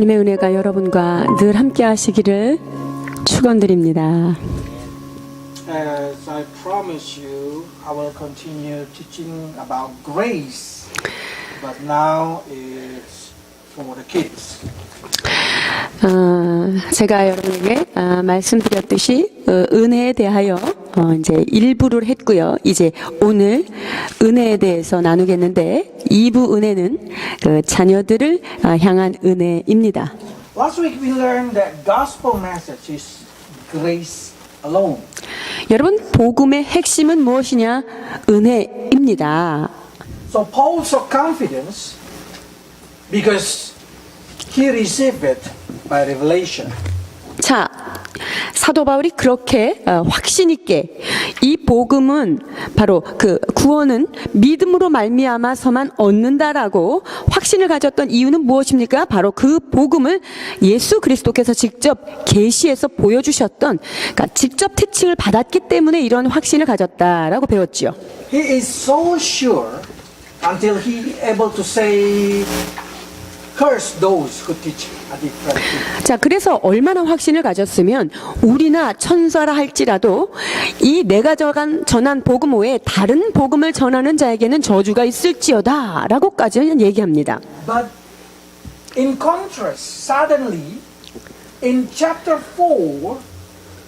하나님의 은혜가 여러분과 늘 함께 하시기를 축원드립니다. As I promise you, I will continue teaching about grace, but now it's for the kids. 제가 여러분에게 말씀드렸듯이 은혜에 대하여 이제 1부를 했고요. 이제 오늘 은혜에 대해서 나누겠는데 2부 은혜는 그 자녀들을 향한 은혜입니다. Last week we learned that gospel message is grace alone. 여러분, 복음의 핵심은 무엇이냐? 은혜입니다. So Paul saw confidence because he received it by revelation. 자, 사도 바울이 그렇게 확신 있게 이 복음은 바로 그 구원은 믿음으로 말미암아서만 얻는다라고 확신을 가졌던 이유는 무엇입니까? 바로 그 복음을 예수 그리스도께서 직접 계시해서 보여주셨던, 그러니까 직접 특징을 받았기 때문에 이런 확신을 가졌다라고 배웠지요. He is so sure until he able to say, curse those who teach a different thing. 자, 그래서 얼마나 확신을 가졌으면 우리나 천사라 할지라도 이 내가 전한 복음 외에 다른 복음을 전하는 자에게는 저주가 있을지어다 라고까지는 얘기합니다. But in contrast, suddenly in chapter 4,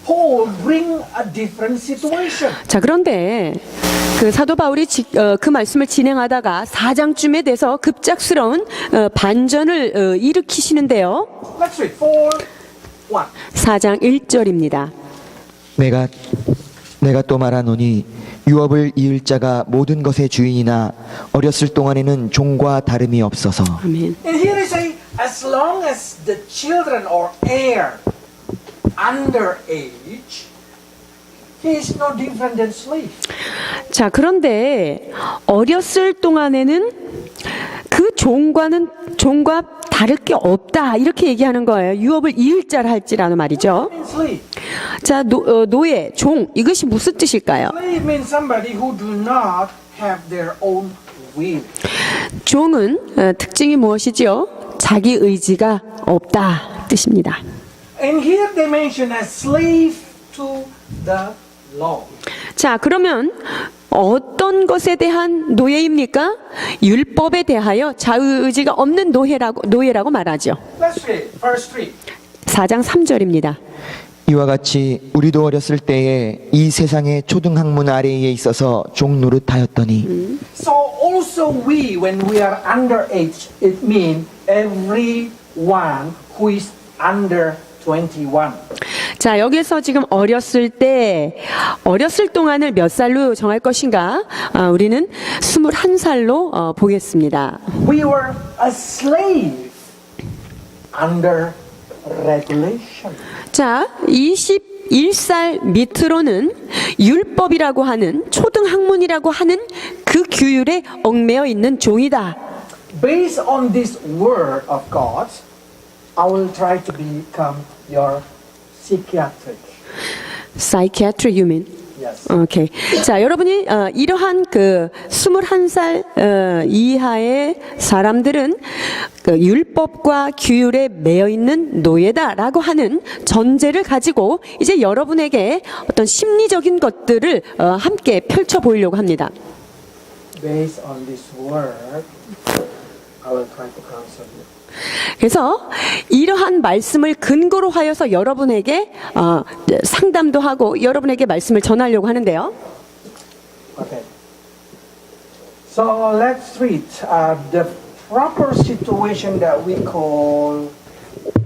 Paul bring a different situation. 자, 그런데 그 사도 바울이 그 말씀을 진행하다가 4장쯤에 돼서 급작스러운 반전을 일으키시는데요. Let's read 4:1. 4장 1절입니다. 내가 또 말하노니 유업을 이을 자가 모든 것의 주인이나 어렸을 동안에는 종과 다름이 없어서. 아멘. And here is as long as the children or heir under age, he is no different than slave. 자, 그런데 어렸을 동안에는 그 종과 다를 게 없다 이렇게 얘기하는 거예요. 유업을 이을 자라 할지라는 말이죠. In slave. 자, 노예, 종, 이것이 무슨 뜻일까요? Slave means somebody who do not have their own will. 종은 특징이 무엇이지요? 자기 의지가 없다 뜻입니다. And here they mention as slave to the law. 자, 그러면 어떤 것에 대한 노예입니까? 율법에 대하여 자의의지가 없는 노예라고 말하죠. Let's read verse 3. 4장 3절입니다. 이와 같이 우리도 어렸을 때에 이 세상의 초등학문 아래에 있어서 종 노릇하였더니. So also we, when we are under age, it means everyone who is under 21. 자, 여기서 지금 어렸을 동안을 몇 살로 정할 것인가? 우리는 21살로 보겠습니다. We were a slave under regulation. 자, 21살 밑으로는 율법이라고 하는 초등학문이라고 하는 그 규율에 얽매여 있는 종이다. Based on this word of God, I will try to become your psychiatric. Psychiatric, you mean? Yes. 오케이. 자, 여러분이 이러한 그 21살 이하의 사람들은 그 율법과 규율에 매여 있는 노예다라고 하는 전제를 가지고 이제 여러분에게 어떤 심리적인 것들을 함께 펼쳐 보이려고 합니다. Based on this word, I will try to counsel you. 그래서 이러한 말씀을 근거로 하여서 여러분에게 상담도 하고 여러분에게 말씀을 전하려고 하는데요. Okay. So let's read the proper situation that we call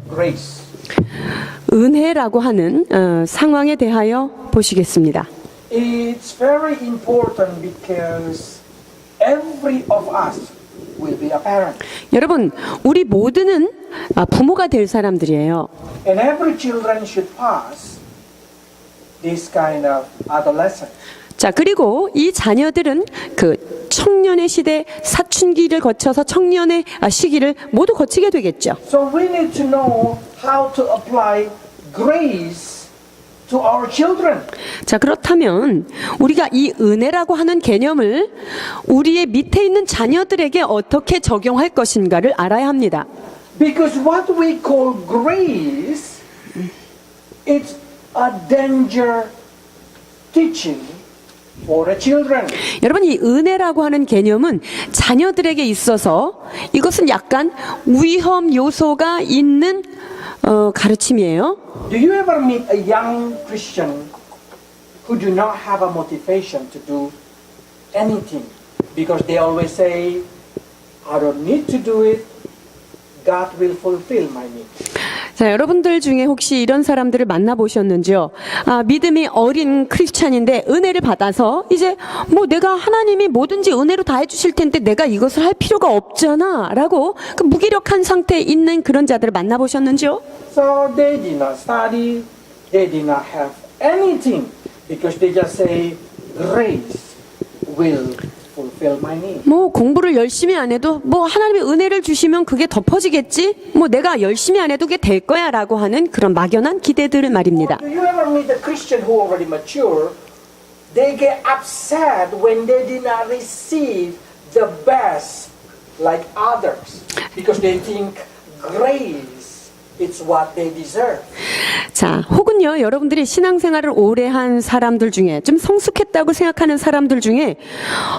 grace. 은혜라고 하는 상황에 대하여 보시겠습니다. It's very important because every of us will be a parent. 여러분, 우리 모두는 부모가 될 사람들이에요. And every children should pass this kind of adolescence. 자, 그리고 이 자녀들은 그 청년의 시대, 사춘기를 거쳐서 청년의 시기를 모두 거치게 되겠죠. So we need to know how to apply grace to our children. 자, 그렇다면 우리가 이 은혜라고 하는 개념을 우리의 밑에 있는 자녀들에게 어떻게 적용할 것인가를 알아야 합니다. Because what we call grace, it's a danger teaching for the children. 여러분, 이 은혜라고 하는 개념은 자녀들에게 있어서 이것은 약간 위험 요소가 있는 가르침이에요. Do you ever meet a young Christian who do not have a motivation to do anything because they always say, I don't need to do it, God will fulfill my needs. 자, 여러분들 중에 혹시 이런 사람들을 만나보셨는지요? 믿음이 어린 크리스찬인데 은혜를 받아서 이제 뭐 내가 하나님이 뭐든지 은혜로 다 해주실 텐데 내가 이것을 할 필요가 없잖아 라고 그 무기력한 상태에 있는 그런 자들을 만나보셨는지요? So they did not study, they did not have anything because they just say, grace will fulfill my needs. 뭐 공부를 열심히 안 해도 뭐 하나님의 은혜를 주시면 그게 덮어지겠지? 뭐 내가 열심히 안 해도 그게 될 거야 라고 하는 그런 막연한 기대들을 말입니다. Do you ever meet a Christian who already mature? They get upset when they did not receive the best like others because they think grace is what they deserve. 자, 혹은요, 여러분들이 신앙생활을 오래 한 사람들 중에 좀 성숙했다고 생각하는 사람들 중에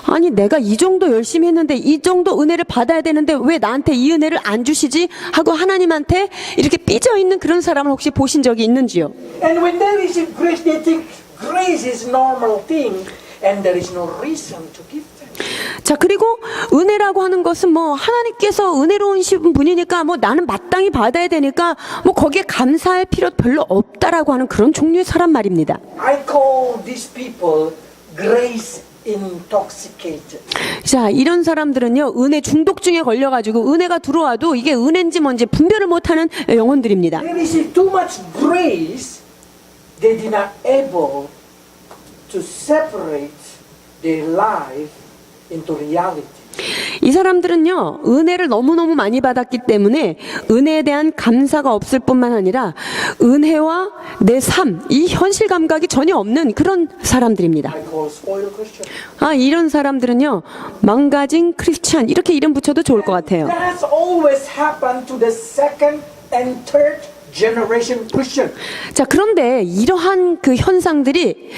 아니, 내가 이 정도 열심히 했는데 이 정도 은혜를 받아야 되는데 왜 나한테 이 은혜를 안 주시지? 하고 하나님한테 이렇게 삐져 있는 그런 사람을 혹시 보신 적이 있는지요? And when they receive grace, they think grace is normal thing and there is no reason to give them. 자, 그리고 은혜라고 하는 것은 뭐 하나님께서 은혜로우신 분이니까 뭐 나는 마땅히 받아야 되니까 뭐 거기에 감사할 필요 별로 없다라고 하는 그런 종류의 사람 말입니다. I call these people grace intoxicated. 자, 이런 사람들은요, 은혜 중독증에 걸려가지고 은혜가 들어와도 이게 은혜인지 뭔지 분별을 못하는 영혼들입니다. They receive too much grace, they did not able to separate their life into reality. 이 사람들은요, 은혜를 너무너무 많이 받았기 때문에 은혜에 대한 감사가 없을 뿐만 아니라 은혜와 내 삶, 이 현실 감각이 전혀 없는 그런 사람들입니다. I call spoiled Christian. 이런 사람들은요, 망가진 크리스찬, 이렇게 이름 붙여도 좋을 것 같아요. That's always happened to the second and third generation Christian. 자, 그런데 이러한 그 현상들이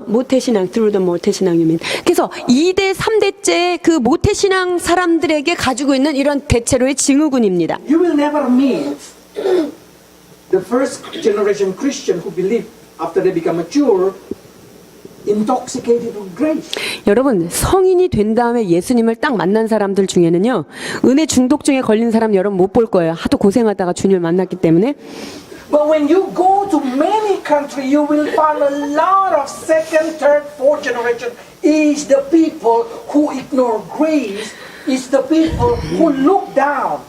모태신앙, through the 모태신앙 유민. 그래서 2대, 3대째 그 모태신앙 사람들에게 가지고 있는 이런 대체로의 징후군입니다. You will never meet the first generation Christian who believe after they become mature intoxicated with grace. 여러분, 성인이 된 다음에 예수님을 딱 만난 사람들 중에는요, 은혜 중독증에 걸린 사람 여러분 못 볼 거예요. 하도 고생하다가 주님을 만났기 때문에. But when you go to many countries, you will find a lot of second, third, fourth generation is the people who ignore grace, is the people who look down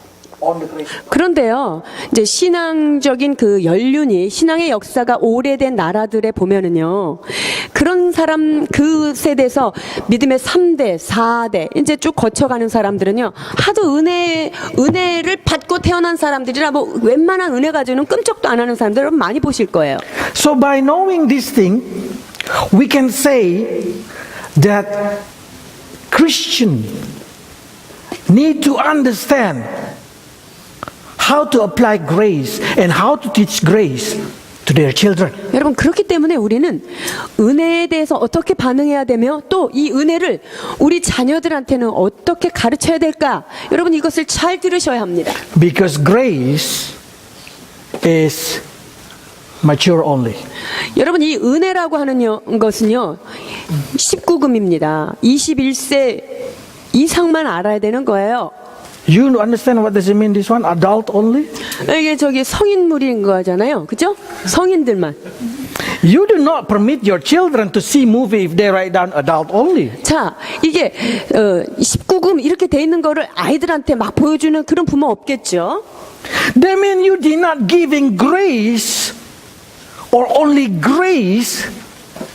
on the grace. 그런데요, 이제 신앙적인 그 연륜이, 신앙의 역사가 오래된 나라들에 보면은요, 그런 사람, 그 세대에서 믿음의 3대, 4대, 이제 쭉 거쳐가는 사람들은요, 하도 은혜를 받고 태어난 사람들이라 뭐 웬만한 은혜 가지고는 끔찍도 안 하는 사람들 여러분 많이 보실 거예요. So by knowing this thing, we can say that Christians need to understand how to apply grace and how to teach grace to their children. 여러분, 그렇기 때문에 우리는 은혜에 대해서 어떻게 반응해야 되며 또 이 은혜를 우리 자녀들한테는 어떻게 가르쳐야 될까? 여러분, 이것을 잘 들으셔야 합니다. Because grace is mature only. 여러분, 이 은혜라고 하는 것은요, 19금입니다. 21세 이상만 알아야 되는 거예요. You understand what does it mean, this one? Adult only? 이게 저기 성인물인 거잖아요. 그죠? 성인들만. You do not permit your children to see movie if they write down adult only. 자, 이게 19금 이렇게 돼 있는 거를 아이들한테 막 보여주는 그런 부모 없겠죠? That means you did not giving grace or only grace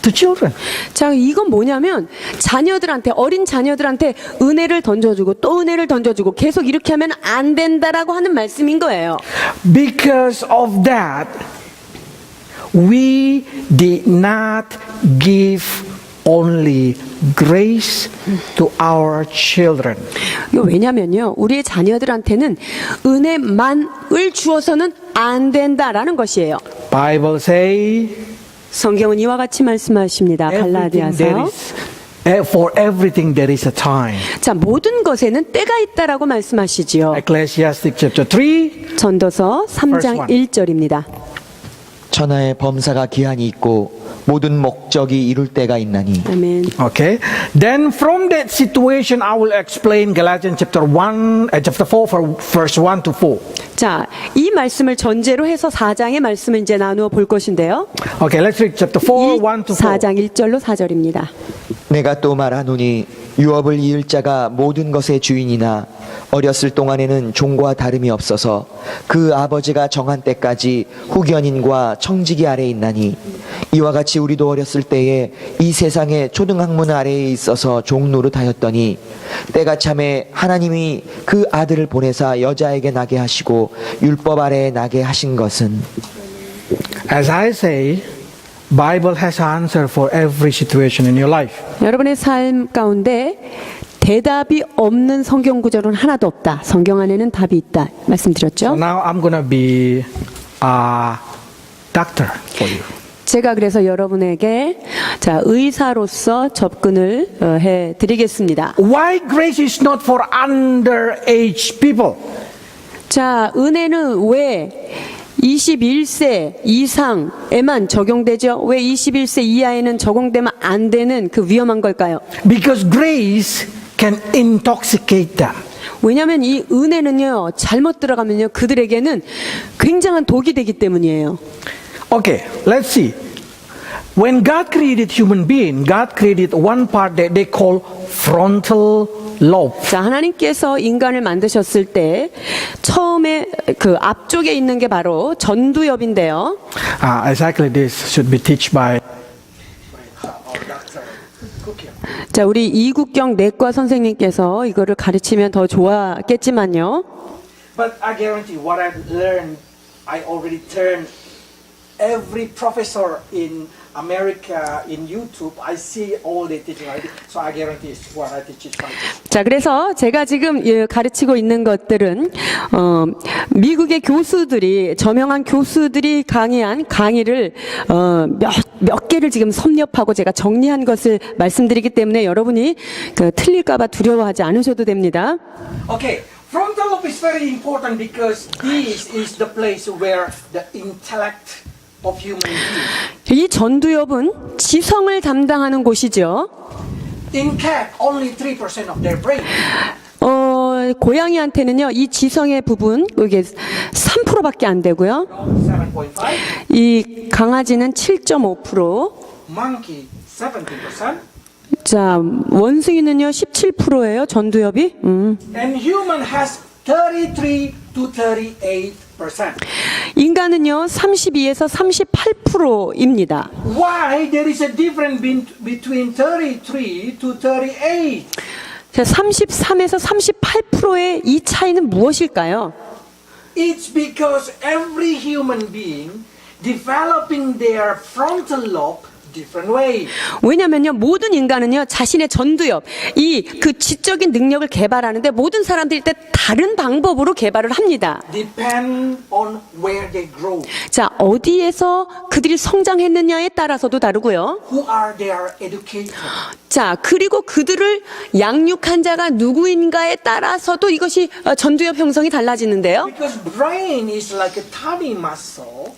to children. 자, 이건 뭐냐면 자녀들한테, 어린 자녀들한테 은혜를 던져주고 또 은혜를 던져주고 계속 이렇게 하면 안 된다라고 하는 말씀인 거예요. Because of that, we did not give only grace to our children. 이거 왜냐면요, 우리의 자녀들한테는 은혜만을 주어서는 안 된다라는 것이에요. Bible say 성경은 이와 같이 말씀하십니다. 갈라디아서. For everything there is a time. 자, 모든 것에는 때가 있다라고 말씀하시지요. Ecclesiastes chapter 3. 전도서 3장 1절입니다. 천하의 범사가 기한이 있고 모든 목적이 이룰 때가 있나니. 아멘. Okay. Then from that situation I will explain Galatians chapter 4 verse 1 to 4. 자, 이 말씀을 전제로 해서 4장의 말씀을 이제 나누어 볼 것인데요. Okay, let's read chapter 4 1 to 4. 4장 1절로 4절입니다. 내가 또 말하노니 유업을 이을 자가 모든 것의 주인이나 어렸을 동안에는 종과 다름이 없어서 그 아버지가 정한 때까지 후견인과 청지기 아래에 있나니 이와 같이 우리도 어렸을 때에 이 세상의 초등학문 아래에 있어서 종 노릇하였더니 때가 참에 하나님이 그 아들을 보내사 여자에게 나게 하시고 율법 아래에 나게 하신 것은 As I say, Bible has an answer for every situation in your life. 여러분의 삶 가운데 대답이 없는 성경 구절은 하나도 없다. 성경 안에는 답이 있다. 말씀드렸죠? Now I'm going to be a doctor for you. 제가 그래서 여러분에게 자, 의사로서 접근을 해 드리겠습니다. Why grace is not for underage people? 자, 은혜는 왜 21세 이상에만 적용되죠? 왜 21세 이하에는 적용되면 안 되는 그 위험한 걸까요? Because grace can intoxicate them. 왜냐하면 이 은혜는요, 잘못 들어가면요, 그들에게는 굉장한 독이 되기 때문이에요. Okay, let's see. When God created human being, God created one part that they call frontal lobe. 자, 하나님께서 인간을 만드셨을 때 처음에 그 앞쪽에 있는 게 바로 전두엽인데요. Exactly this should be taught by 자, 우리 이국경 내과 선생님께서 이거를 가르치면 더 좋았겠지만요. But I guarantee what I've learned, I already turned every professor in America in YouTube. I see all they teaching already, so I guarantee it's what I teach is right. 자, 그래서 제가 지금 가르치고 있는 것들은 미국의 교수들이 저명한 교수들이 강의한 강의를 몇 개를 지금 섭렵하고 제가 정리한 것을 말씀드리기 때문에 여러분이 틀릴까봐 두려워하지 않으셔도 됩니다. Okay, frontal lobe is very important because this is the place where the intellect of human beings. 이 전두엽은 지성을 담당하는 곳이죠. In cat, only 3% of their brain. 고양이한테는요, 이 지성의 부분, 이게 3%밖에 안 되고요. 7.5. 이 강아지는 7.5%. Monkey, 17%. 자, 원숭이는요, 17%예요, 전두엽이. And human has 33 to 38%. 인간은요, 32에서 38%입니다. Why there is a difference between 33 to 38? 자, 33에서 38%의 이 차이는 무엇일까요? It's because every human being developing their frontal lobe different way. 왜냐면요, 모든 인간은요, 자신의 전두엽, 그 지적인 능력을 개발하는데 모든 사람들이 때 다른 방법으로 개발을 합니다. Depend on where they grow. 자, 어디에서 그들이 성장했느냐에 따라서도 다르고요. Who are their educator? 자, 그리고 그들을 양육한 자가 누구인가에 따라서도 이것이 전두엽 형성이 달라지는데요. Because brain is like a tiny muscle.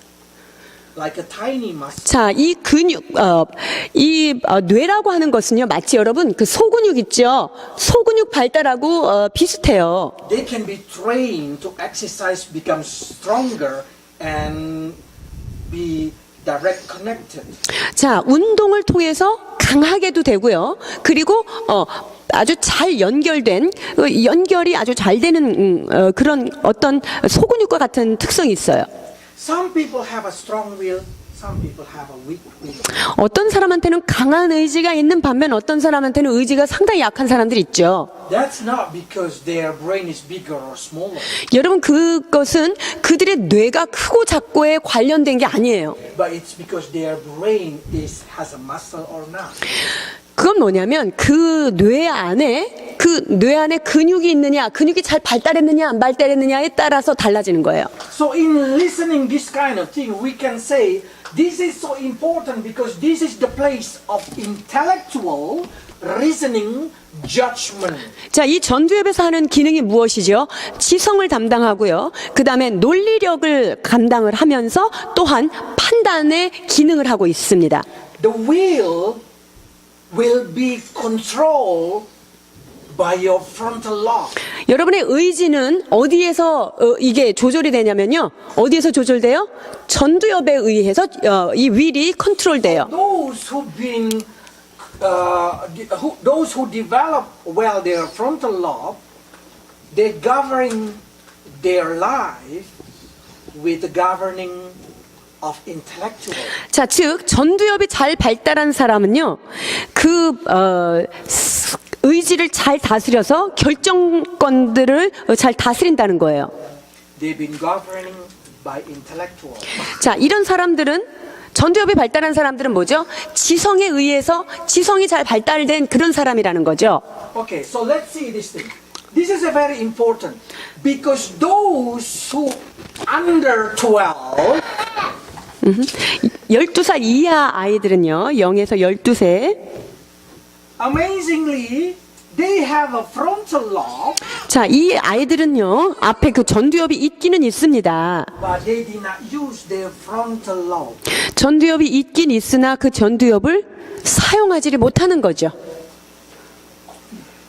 Like a tiny muscle. 자, 이 근육, 뇌라고 하는 것은요, 마치 여러분, 그 소근육 있죠? 소근육 발달하고, 비슷해요. They can be trained to exercise, become stronger, and be direct connected. 자, 운동을 통해서 강하게도 되고요. 그리고, 아주 잘 연결된, 연결이 아주 잘 되는, 그런 어떤 소근육과 같은 특성이 있어요. Some people have a strong will, Some people have a weak will. 어떤 사람한테는 강한 의지가 있는 반면 어떤 사람한테는 의지가 상당히 약한 사람들이 있죠. That's not because their brain is bigger or smaller, 여러분 그것은 그들의 뇌가 크고 작고에 관련된 게 아니에요. but it's because their brain has a muscle or not. 그건 뭐냐면 그 뇌 안에 근육이 있느냐, 근육이 잘 발달했느냐 안 발달했느냐에 따라서 달라지는 거예요. So in listening this kind of thing, we can say this is so important because this is the place of intellectual reasoning, judgment. 자, 이 전두엽에서 하는 기능이 무엇이죠? 지성을 담당하고요. 그 다음에 논리력을 감당을 하면서 또한 판단의 기능을 하고 있습니다. The will be controlled by your frontal lobe. 여러분의 의지는 어디에서 이게 조절이 되냐면요. 어디에서 조절돼요? 전두엽에 의해서 이 will이 컨트롤돼요. Those who develop well their frontal lobe, they govern their life with the governing of intellectual. 자, 즉 전두엽이 잘 발달한 사람은요. 의지를 잘 다스려서 결정권들을 잘 다스린다는 거예요. They've been governing by intellectual. 자, 이런 사람들은 전두엽이 발달한 사람들은 뭐죠? 지성에 의해서 지성이 잘 발달된 그런 사람이라는 거죠. Okay, so let's see this thing. This is a very important because those who under 12 12살 이하 아이들은요. 0에서 12세. amazingly they have a frontal lobe, 자, 이 아이들은요. 앞에 그 전두엽이 있기는 있습니다. but they did not use their frontal lobe. 전두엽이 있긴 있으나 그 전두엽을 사용하지를 못하는 거죠.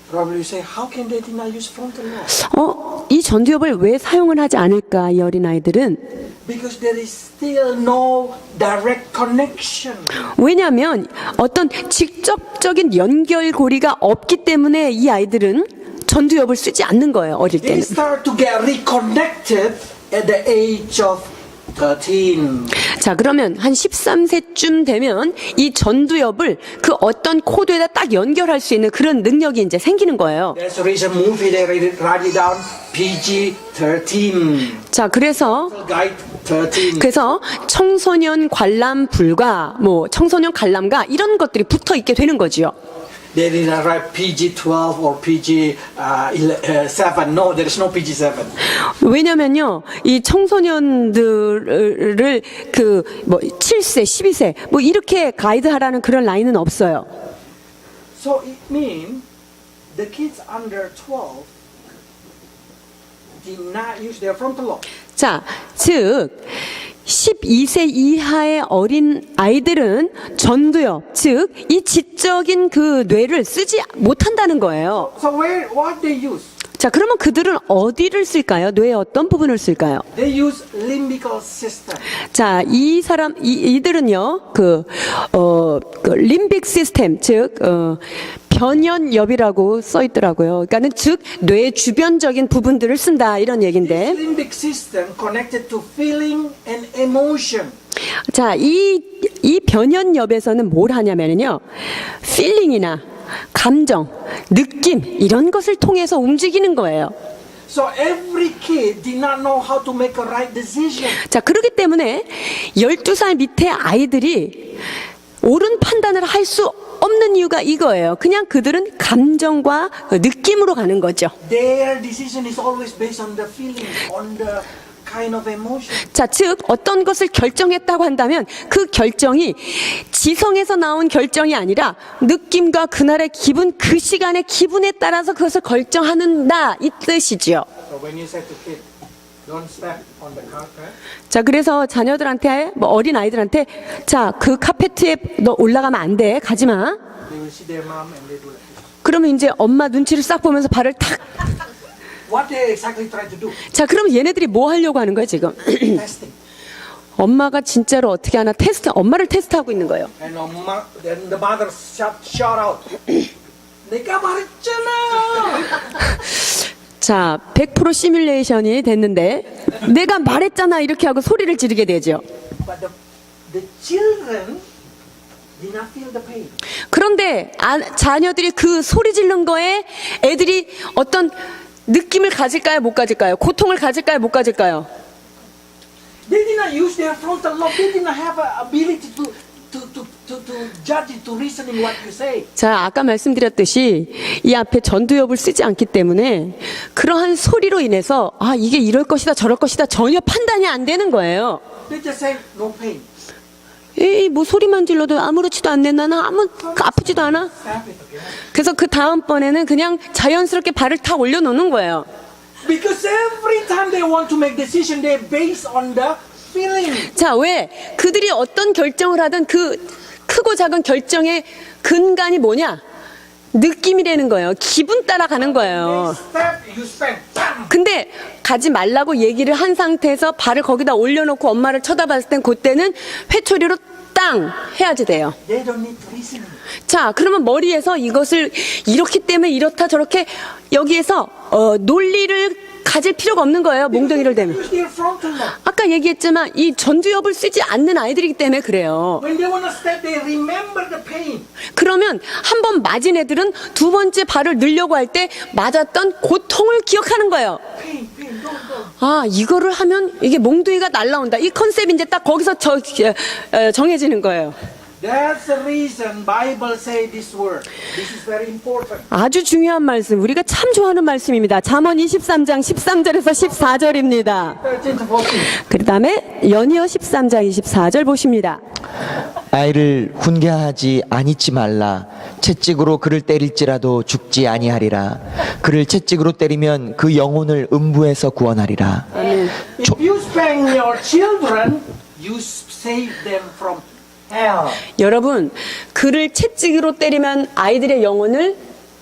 Probably you say, how can they did not use frontal lobe? 이 전두엽을 왜 사용을 하지 않을까? 이 어린아이들은. Because there is still no direct connection. 왜냐하면 어떤 직접적인 연결고리가 없기 때문에 이 아이들은 전두엽을 쓰지 않는 거예요. 어릴 They 때는. start to get reconnected at the age of 13. 자, 그러면 한 13세쯤 되면 이 전두엽을 그 어떤 코드에다 딱 연결할 수 있는 그런 능력이 이제 생기는 거예요. There's a reason movie they write it down PG-13. 자, 그래서 Guide 13. 청소년 관람 불가, 청소년 관람가 이런 것들이 붙어 있게 되는 거지요. They did not write PG-12 or PG-7. No, there is no PG-7. 왜냐면요, 이 청소년들을 7세, 12세 이렇게 가이드하라는 그런 라인은 없어요. So it means the kids under 12 did not use their frontal lobe. 자, 즉 12세 이하의 어린 아이들은 전두엽, 즉 이 지적인 그 뇌를 쓰지 못한다는 거예요. So what they use? 자, 그러면 그들은 어디를 쓸까요? 뇌의 어떤 부분을 쓸까요? They use limbical system. 자, 이들은요, 림빅 시스템, 즉, 변연엽이라고 써 있더라고요. 그러니까는 즉, 뇌 주변적인 부분들을 쓴다, 이런 얘기인데. This limbic system connected to feeling and emotion. 자, 이 변연엽에서는 뭘 하냐면요, 필링이나 감정, 느낌, 이런 것을 통해서 움직이는 거예요. So every kid did not know how to make a right decision. 자, 그렇기 때문에 12살 밑에 아이들이 옳은 판단을 할 수 없는 이유가 이거예요. 그냥 그들은 감정과 느낌으로 가는 거죠. Their decision is always based on the feeling, on the kind of emotion. 자, 즉 어떤 것을 결정했다고 한다면 그 결정이 지성에서 나온 결정이 아니라 느낌과 그날의 기분, 그 시간의 기분에 따라서 그것을 결정하는다, 이 뜻이지요. So when you say to kid, don't step on the carpet, 자, 그래서 자녀들한테, 어린 아이들한테, 자, 그 카페트에 너 올라가면 안 돼, 가지 마. they will see their mom and they do like this. 그러면 이제 엄마 눈치를 싹 보면서 발을 탁. What they exactly try to do? 자, 그럼 얘네들이 뭐 하려고 하는 거야, 지금? Testing. 엄마가 진짜로 어떻게 하나 엄마를 테스트하고 있는 거예요. And then the mother shout out, 내가 말했잖아. 자, 100% 시뮬레이션이 됐는데, 내가 말했잖아, 이렇게 하고 소리를 지르게 되죠. But the the children did not feel the pain. 그런데 자녀들이 그 소리 지른 거에 애들이 어떤 느낌을 가질까요? 못 가질까요? 고통을 가질까요? 못 가질까요? They did not use their frontal lobe. They did not have an ability to judge it, to reasoning what you say. 자, 아까 말씀드렸듯이 이 앞에 전두엽을 쓰지 않기 때문에 그러한 소리로 인해서 아, 이게 이럴 것이다 저럴 것이다 전혀 판단이 안 되는 거예요. They just say no pain. 에이, 뭐 소리만 질러도 아무렇지도 않네. 나는 아프지도 않아. Stop it, okay? 그래서 그 다음번에는 그냥 자연스럽게 발을 탁 올려놓는 거예요. Because every time they want to make decision, they base on the feeling. 자, 왜 그들이 어떤 결정을 하든 그 크고 작은 결정의 근간이 뭐냐? 느낌이라는 거예요. 기분 따라 가는 거예요. Step, you spend. Bam! 근데 가지 말라고 얘기를 한 상태에서 발을 거기다 올려놓고 엄마를 쳐다봤을 땐 그때는 회초리로 땅 해야지 돼요. They don't need reasoning. 자, 그러면 머리에서 이것을 이렇기 때문에 이렇다 저렇게 여기에서 논리를 가질 필요가 없는 거예요. 몽둥이를 대면. Use their frontal lobe. 아까 얘기했지만 이 전두엽을 쓰지 않는 아이들이기 때문에 그래요. When they want to step, they remember the pain. 그러면 한 번 맞은 애들은 두 번째 발을 넣으려고 할 때 맞았던 고통을 기억하는 거예요. Pain, pain, don't. 아, 이거를 하면 이게 몽둥이가 날라온다. 이 컨셉이 이제 딱 거기서 정해지는 거예요. That's the reason Bible say this word. This is very important. 아주 중요한 말씀, 우리가 참 좋아하는 말씀입니다. 잠언 23장 13절에서 14절입니다. 13 to 14. 그 다음에 연이어 13장 24절 보십니다. 아이를 훈계하지 아니치 말라. 채찍으로 그를 때릴지라도 죽지 아니하리라. 그를 채찍으로 때리면 그 영혼을 음부에서 구원하리라. If you spank your children, you save them from hell. 여러분, 그를 채찍으로 때리면 아이들의 영혼을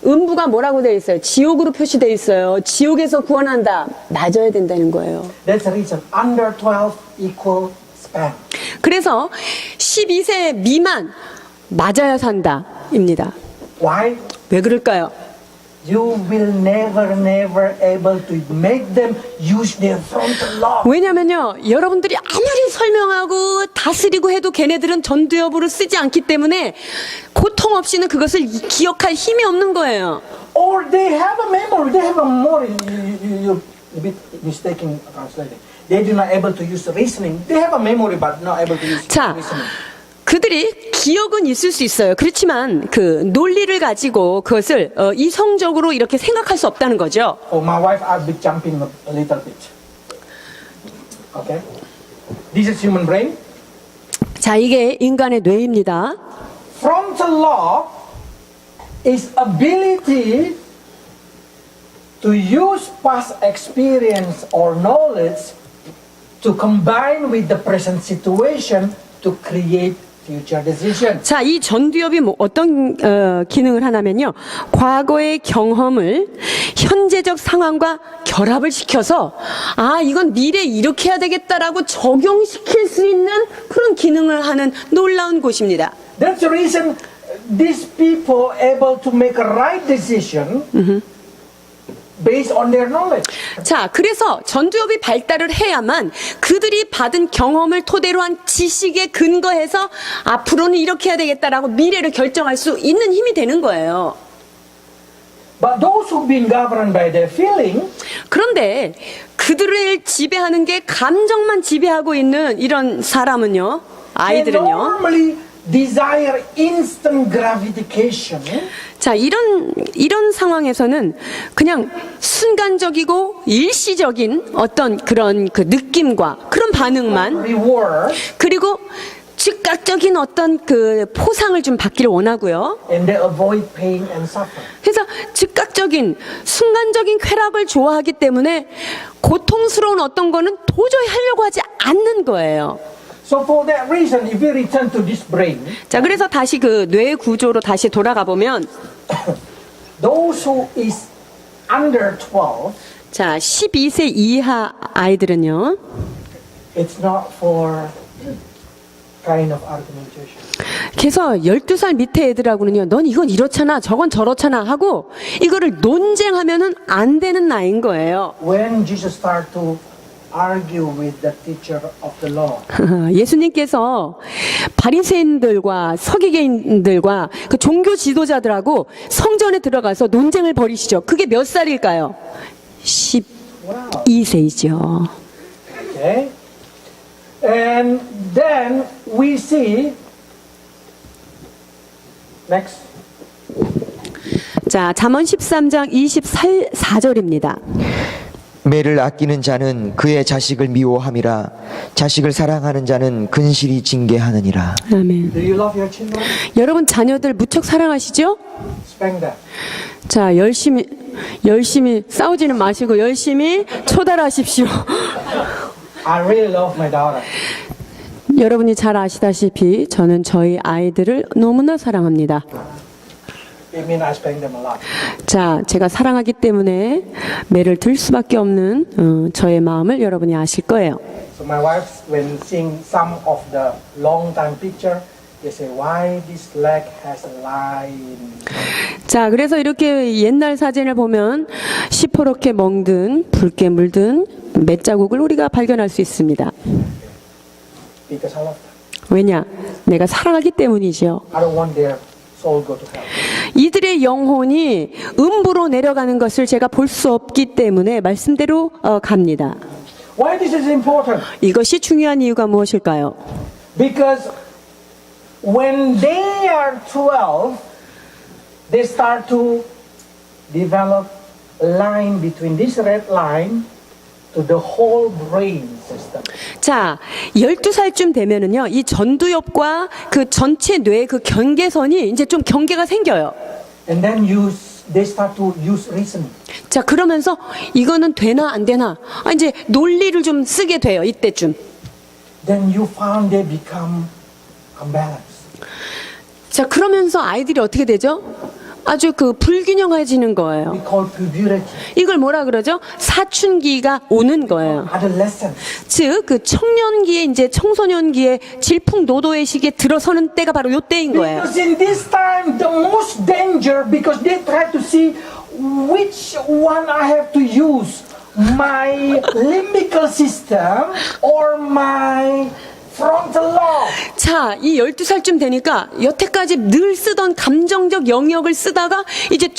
음부가 뭐라고 되어 있어요? 지옥으로 표시되어 있어요. 지옥에서 구원한다. 맞아야 된다는 거예요. That's the reason. Under 12 equal spank. 그래서 12세 미만 맞아야 산다입니다. Why? 왜 그럴까요? You will never able to make them use their frontal lobe. 왜냐면요, 여러분들이 아무리 설명하고 다스리고 해도 걔네들은 전두엽으로 쓰지 않기 때문에 고통 없이는 그것을 기억할 힘이 없는 거예요. Or they have a memory. They have a memory. You're a bit mistaken translating. They do not able to use reasoning. They have a memory but not able to use 자, reasoning. 그들이 기억은 있을 수 있어요. 그렇지만 그 논리를 가지고 그것을 이성적으로 이렇게 생각할 수 없다는 거죠. Oh, my wife, I'll be jumping a little bit. Okay? This is human brain. 자, 이게 인간의 뇌입니다. Frontal lobe is ability to use past experience or knowledge to combine with the present situation to create future decision. 자, 이 전두엽이 어떤 기능을 하냐면요. 과거의 경험을 현재적 상황과 결합을 시켜서 아, 이건 미래에 이렇게 해야 되겠다라고 적용시킬 수 있는 그런 기능을 하는 놀라운 곳입니다. That's the reason these people able to make a right decision based on their knowledge. 자, 그래서 전두엽이 발달을 해야만 그들이 받은 경험을 토대로 한 지식에 근거해서 앞으로는 이렇게 해야 되겠다라고 미래를 결정할 수 있는 힘이 되는 거예요. But those who've been governed by their feeling, 그런데 그들을 지배하는 게 감정만 지배하고 있는 이런 사람은요, they 아이들은요. normally desire instant gratification. 자, 이런 상황에서는 그냥 순간적이고 일시적인 어떤 그런 그 느낌과 그런 반응만, Reward, 그리고 즉각적인 어떤 그 포상을 좀 받기를 원하고요. and they avoid pain and suffering. 그래서 즉각적인 순간적인 쾌락을 좋아하기 때문에 고통스러운 어떤 거는 도저히 하려고 하지 않는 거예요. So for that reason, if we return to this brain, 자, 그래서 다시 그 뇌 구조로 다시 돌아가 보면, those who is under 12, 자, 12세 이하 아이들은요, it's not for kind of argumentation. 그래서 12살 밑에 애들하고는요, 넌 이건 이렇잖아, 저건 저렇잖아 하고, 이거를 논쟁하면은 안 되는 나이인 거예요. When Jesus started to argue with the teacher of the law. 예수님께서 바리새인들과 서기관들과 그 종교 지도자들하고 성전에 들어가서 논쟁을 벌이시죠. 그게 몇 살일까요? 12세이죠. Okay? And then we see, next. 자, 잠언 13장 24절입니다. 매를 아끼는 자는 그의 자식을 미워함이라 자식을 사랑하는 자는 근실이 징계하느니라. 아멘. Do you love your children? 여러분 자녀들 무척 사랑하시죠? Spank them. 자, 열심히 싸우지는 마시고 열심히 초달하십시오. I really love my daughter. 여러분이 잘 아시다시피 저는 저희 아이들을 너무나 사랑합니다. It means I spank them a lot. 자, 제가 사랑하기 때문에 매를 들 수밖에 없는 저의 마음을 여러분이 아실 거예요. So my wife, when seeing some of the long time picture, they say, why this leg has a line? 자, 그래서 이렇게 옛날 사진을 보면 시퍼렇게 멍든 붉게 물든 맷자국을 우리가 발견할 수 있습니다. Because I love them. 왜냐? 내가 사랑하기 때문이죠. I don't want their soul go to hell. 이들의 영혼이 음부로 내려가는 것을 제가 볼 수 없기 때문에 말씀대로 갑니다. Why this is important? 이것이 중요한 이유가 무엇일까요? Because when they are 12, they start to develop a line between this red line to the whole brain system. 자, 12살쯤 되면은요, 이 전두엽과 그 전체 뇌의 그 경계선이 이제 좀 경계가 생겨요. And then they start to use reasoning. 자, 그러면서 이거는 되나 안 되나, 이제 논리를 좀 쓰게 돼요, 이때쯤. Then you found they become unbalanced. 자, 그러면서 아이들이 어떻게 되죠? 아주 그 불균형해지는 거예요. We call puberty, 이걸 뭐라 그러죠? 사춘기가 오는 거예요. adolescence. 즉, 그 청년기에 이제 청소년기에 질풍노도의 시기에 들어서는 때가 바로 요 때인 거예요. Because in this time, the most danger, because they try to see which one I have to use, my limbical system or my frontal lobe. 자, 이 12살쯤 되니까 여태까지 늘 쓰던 감정적 영역을 쓰다가 이제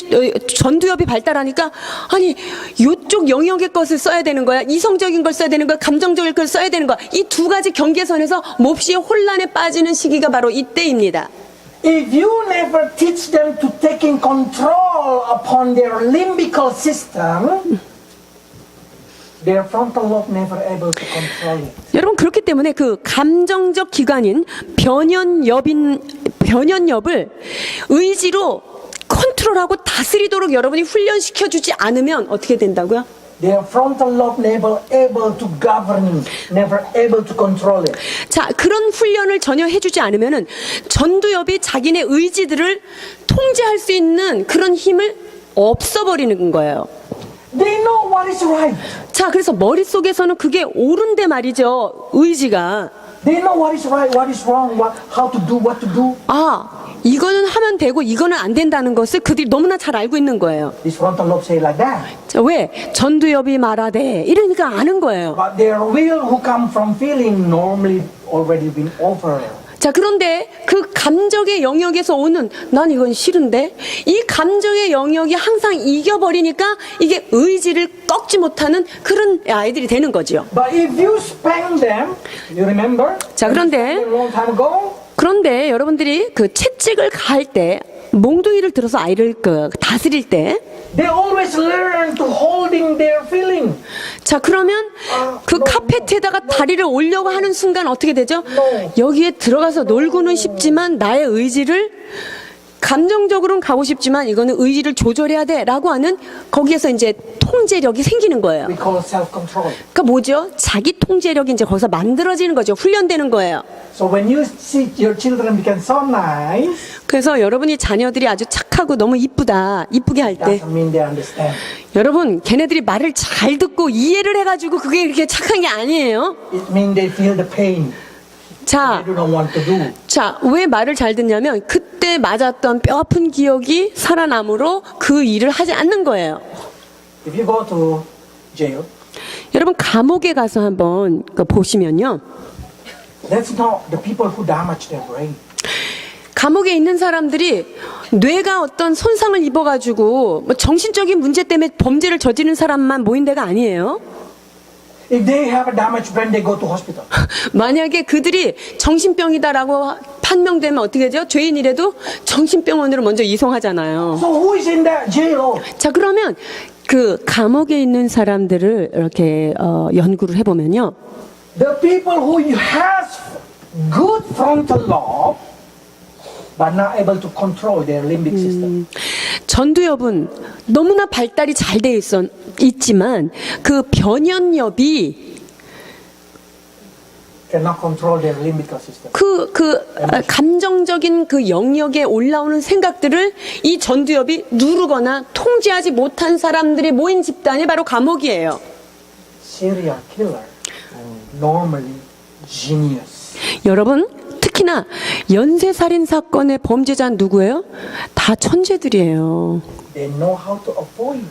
전두엽이 발달하니까 아니, 요쪽 영역의 것을 써야 되는 거야. 이성적인 걸 써야 되는 거야. 감정적인 걸 써야 되는 거야. 이 두 가지 경계선에서 몹시 혼란에 빠지는 시기가 바로 이때입니다. If you never teach them to taking control upon their limbical system, their frontal lobe never able to control it. 여러분, 그렇기 때문에 그 감정적 기관인 변연엽을 의지로 컨트롤하고 다스리도록 여러분이 훈련시켜주지 않으면 어떻게 된다고요? Their frontal lobe never able to govern, never able to control it. 자, 그런 훈련을 전혀 해주지 않으면은 전두엽이 자기네 의지들을 통제할 수 있는 그런 힘을 없어버리는 거예요. They know what is right. 자, 그래서 머릿속에서는 그게 옳은데 말이죠, 의지가. They know what is right, what is wrong, how to do, what to do. 아, 이거는 하면 되고 이거는 안 된다는 것을 그들이 너무나 잘 알고 있는 거예요. This frontal lobe say like that. 자, 왜? 전두엽이 말하되 이러니까 아는 거예요. But their will who come from feeling normally already been over. 자, 그런데 그 감정의 영역에서 오는 난 이건 싫은데 이 감정의 영역이 항상 이겨버리니까 이게 의지를 꺾지 못하는 그런 아이들이 되는 거죠. But if you spank them, you remember? 자, 그런데 A long time ago, 그런데 여러분들이 그 채찍을 가할 때 몽둥이를 들어서 아이를 그 다스릴 때 they always learn to holding their feeling. 자, 그러면 그 카페트에다가 다리를 올려고 하는 순간 어떻게 되죠? 여기에 들어가서 놀고는 싶지만 나의 의지를 감정적으로는 가고 싶지만 이거는 의지를 조절해야 돼라고 하는 거기에서 이제 통제력이 생기는 거예요. We call self-control. 그러니까 뭐죠? 자기 통제력이 이제 거기서 만들어지는 거죠. 훈련되는 거예요. So when you see your children become so nice, 그래서 여러분이 자녀들이 아주 착하고 너무 이쁘게 할 때 doesn't mean they understand. 여러분, 걔네들이 말을 잘 듣고 이해를 해가지고 그게 그렇게 착한 게 아니에요. It means they feel the pain. 자, They don't want to do. 자, 왜 말을 잘 듣냐면 그때 맞았던 뼈 아픈 기억이 살아남으로 그 일을 하지 않는 거예요. If you go to jail, 여러분 감옥에 가서 한번 보시면요. That's not the people who damage their brain. 감옥에 있는 사람들이 뇌가 어떤 손상을 입어가지고 뭐 정신적인 문제 때문에 범죄를 저지른 사람만 모인 데가 아니에요. If they have a damaged brain, they go to hospital. 만약에 그들이 정신병이다라고 판명되면 어떻게 되죠? 죄인이라도 정신병원으로 먼저 이송하잖아요. So who is in that jail? 자, 그러면 그 감옥에 있는 사람들을 이렇게 연구를 해보면요. The people who has good frontal lobe but not able to control their limbic system. 전두엽은 너무나 발달이 잘 돼 있지만 그 변연엽이 Cannot control their limbical system. 감정적인 그 영역에 올라오는 생각들을 이 전두엽이 누르거나 통제하지 못한 사람들이 모인 집단이 바로 감옥이에요. Serial killer, normally genius. 여러분, 특히나 연쇄살인 사건의 범죄자는 누구예요? 다 천재들이에요. They know how to avoid.